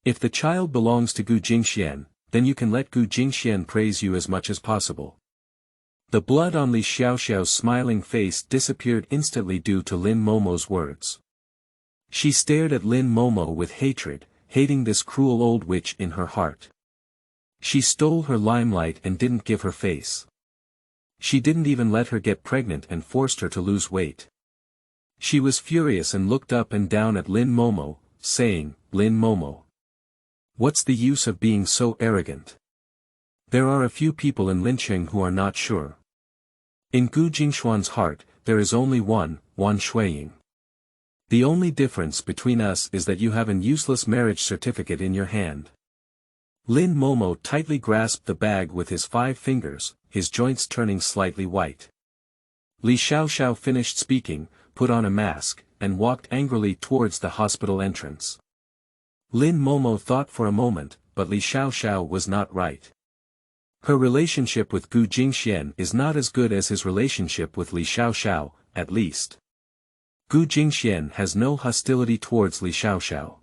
If the child belongs to Gu Jingxian, then you can let Gu Jingxian praise you as much as possible." The blood on Li Xiaoxiao's smiling face disappeared instantly due to Lin Momo's words. She stared at Lin Momo with hatred, hating this cruel old witch in her heart. She stole her limelight and didn't give her face. She didn't even let her get pregnant and forced her to lose weight. She was furious and looked up and down at Lin Momo, saying, "Lin Momo, what's the use of being so arrogant? There are a few people in Linqing who are not sure. In Gu Jingxuan's heart, there is only one, Wan Shuiying. The only difference between us is that you have an useless marriage certificate in your hand." Lin Momo tightly grasped the bag with his 5 fingers, his joints turning slightly white. Li Xiaoxiao finished speaking, put on a mask, and walked angrily towards the hospital entrance. Lin Momo thought for a moment, but Li Xiaoxiao was not right. Her relationship with Gu Jingxian is not as good as his relationship with Li Xiaoxiao, at least. Gu Jingxian has no hostility towards Li Xiaoxiao.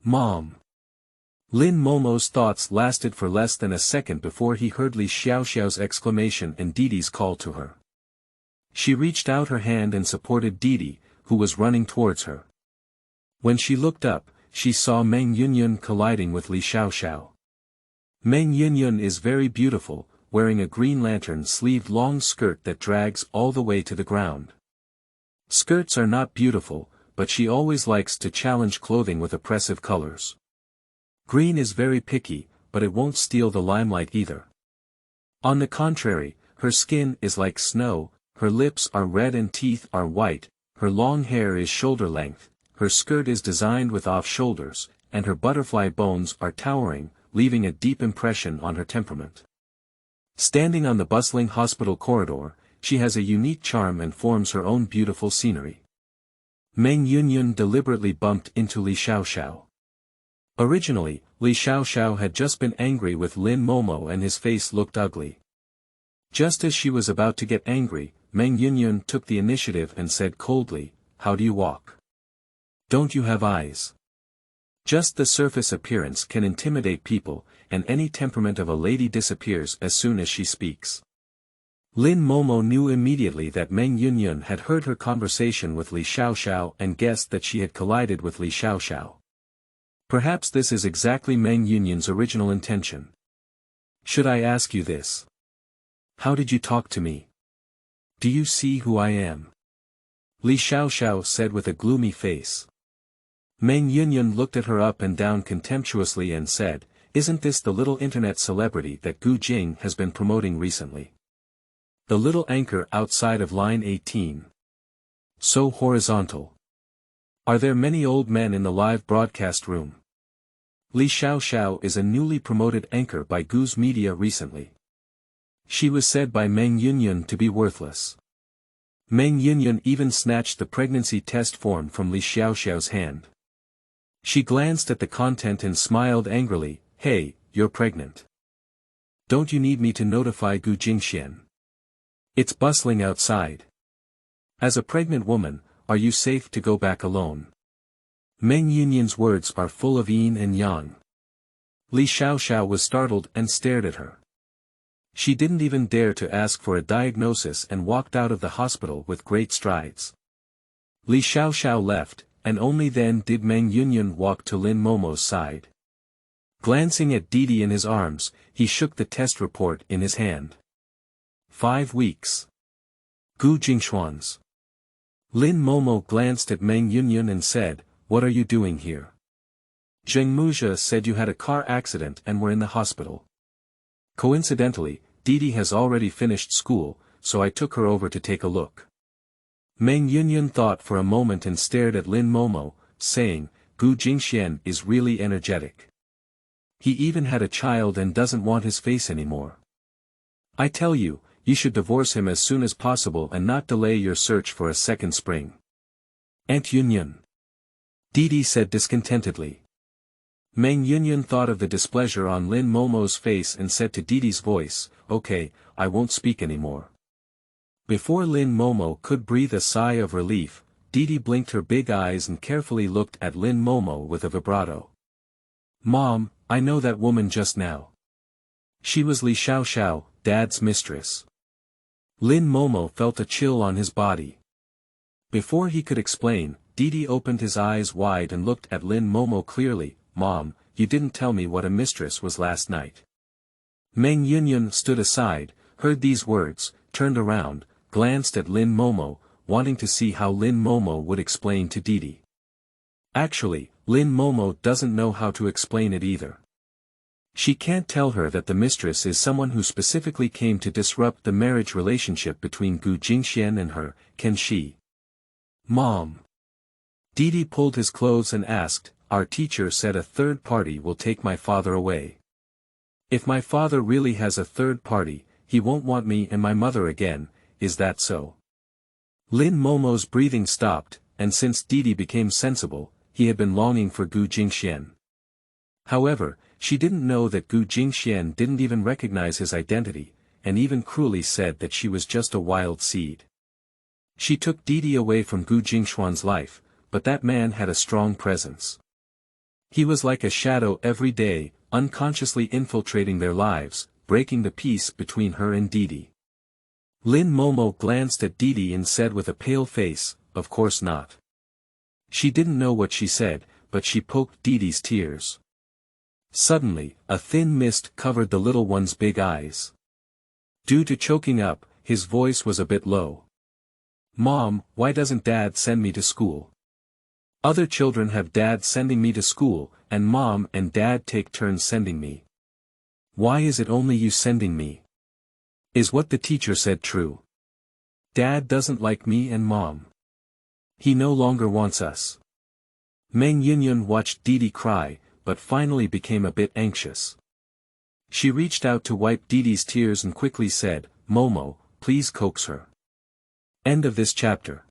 "Mom." Lin Momo's thoughts lasted for less than a second before he heard Li Xiaoxiao's exclamation and Didi's call to her. She reached out her hand and supported Didi, who was running towards her. When she looked up, she saw Meng Yunyun colliding with Li Xiaoxiao. Meng Yunyun is very beautiful, wearing a green lantern-sleeved long skirt that drags all the way to the ground. Skirts are not beautiful, but she always likes to challenge clothing with oppressive colors. Green is very picky, but it won't steal the limelight either. On the contrary, her skin is like snow, her lips are red and teeth are white, her long hair is shoulder length, her skirt is designed with off-shoulders, and her butterfly bones are towering, leaving a deep impression on her temperament. Standing on the bustling hospital corridor, she has a unique charm and forms her own beautiful scenery. Meng Yunyun deliberately bumped into Li Xiaoxiao. Originally, Li Xiaoxiao had just been angry with Lin Momo and his face looked ugly. Just as she was about to get angry, Meng Yunyun took the initiative and said coldly, "How do you walk? Don't you have eyes?" Just the surface appearance can intimidate people, and any temperament of a lady disappears as soon as she speaks. Lin Momo knew immediately that Meng Yunyun had heard her conversation with Li Xiaoxiao and guessed that she had collided with Li Xiaoxiao. Perhaps this is exactly Meng Yunyun's original intention. "Should I ask you this? How did you talk to me?" Do you see who I am? Li Xiaoxiao said with a gloomy face. Meng Yunyun looked at her up and down contemptuously and said, isn't this the little internet celebrity that Gu Jing has been promoting recently? The little anchor outside of line 18. So horizontal. Are there many old men in the live broadcast room? Li Xiaoxiao is a newly promoted anchor by Gu's media recently. She was said by Meng Yunyun to be worthless. Meng Yunyun even snatched the pregnancy test form from Li Xiaoxiao's hand. She glanced at the content and smiled angrily, hey, you're pregnant. Don't you need me to notify Gu Jingxuan? It's bustling outside. As a pregnant woman, are you safe to go back alone? Meng Yunyun's words are full of yin and yang. Li Xiaoxiao was startled and stared at her. She didn't even dare to ask for a diagnosis and walked out of the hospital with great strides. Li Xiaoxiao left, and only then did Meng Yunyun walk to Lin Momo's side. Glancing at Didi in his arms, he shook the test report in his hand. 5 weeks. Gu Jingxuan's. Lin Momo glanced at Meng Yunyun and said, what are you doing here? Zheng Muzha said you had a car accident and were in the hospital. Coincidentally, Didi has already finished school, so I took her over to take a look. Meng Yunyun thought for a moment and stared at Lin Momo, saying, Gu Jingxuan is really energetic. He even had a child and doesn't want his face anymore. I tell you, you should divorce him as soon as possible and not delay your search for a second spring. Aunt Yunyun. Didi said discontentedly. Meng Yunyun thought of the displeasure on Lin Momo's face and said to Didi's voice, okay, I won't speak anymore. Before Lin Momo could breathe a sigh of relief, Didi blinked her big eyes and carefully looked at Lin Momo with a vibrato. Mom, I know that woman just now. She was Li Xiaoxiao, Dad's mistress. Lin Momo felt a chill on his body. Before he could explain, Didi opened his eyes wide and looked at Lin Momo clearly. Mom, you didn't tell me what a mistress was last night. Meng Yunyun stood aside, heard these words, turned around, glanced at Lin Momo, wanting to see how Lin Momo would explain to Didi. Actually, Lin Momo doesn't know how to explain it either. She can't tell her that the mistress is someone who specifically came to disrupt the marriage relationship between Gu Jingxuan and her, can she? Mom. Didi pulled his clothes and asked, our teacher said a third party will take my father away. If my father really has a third party, he won't want me and my mother again, is that so? Lin Momo's breathing stopped, and since Didi became sensible, he had been longing for Gu Jingxuan. However, she didn't know that Gu Jingxuan didn't even recognize his identity, and even cruelly said that she was just a wild seed. She took Didi away from Gu Jingxuan's life, but that man had a strong presence. He was like a shadow every day, unconsciously infiltrating their lives, breaking the peace between her and Didi. Lin Momo glanced at Didi and said with a pale face, of course not. She didn't know what she said, but she poked Didi's tears. Suddenly, a thin mist covered the little one's big eyes. Due to choking up, his voice was a bit low. Mom, why doesn't Dad send me to school? Other children have Dad sending me to school, and Mom and Dad take turns sending me. Why is it only you sending me? Is what the teacher said true? Dad doesn't like me and Mom. He no longer wants us. Meng Yunyun watched Didi cry, but finally became a bit anxious. She reached out to wipe Didi's tears and quickly said, Momo, please coax her. End of this chapter.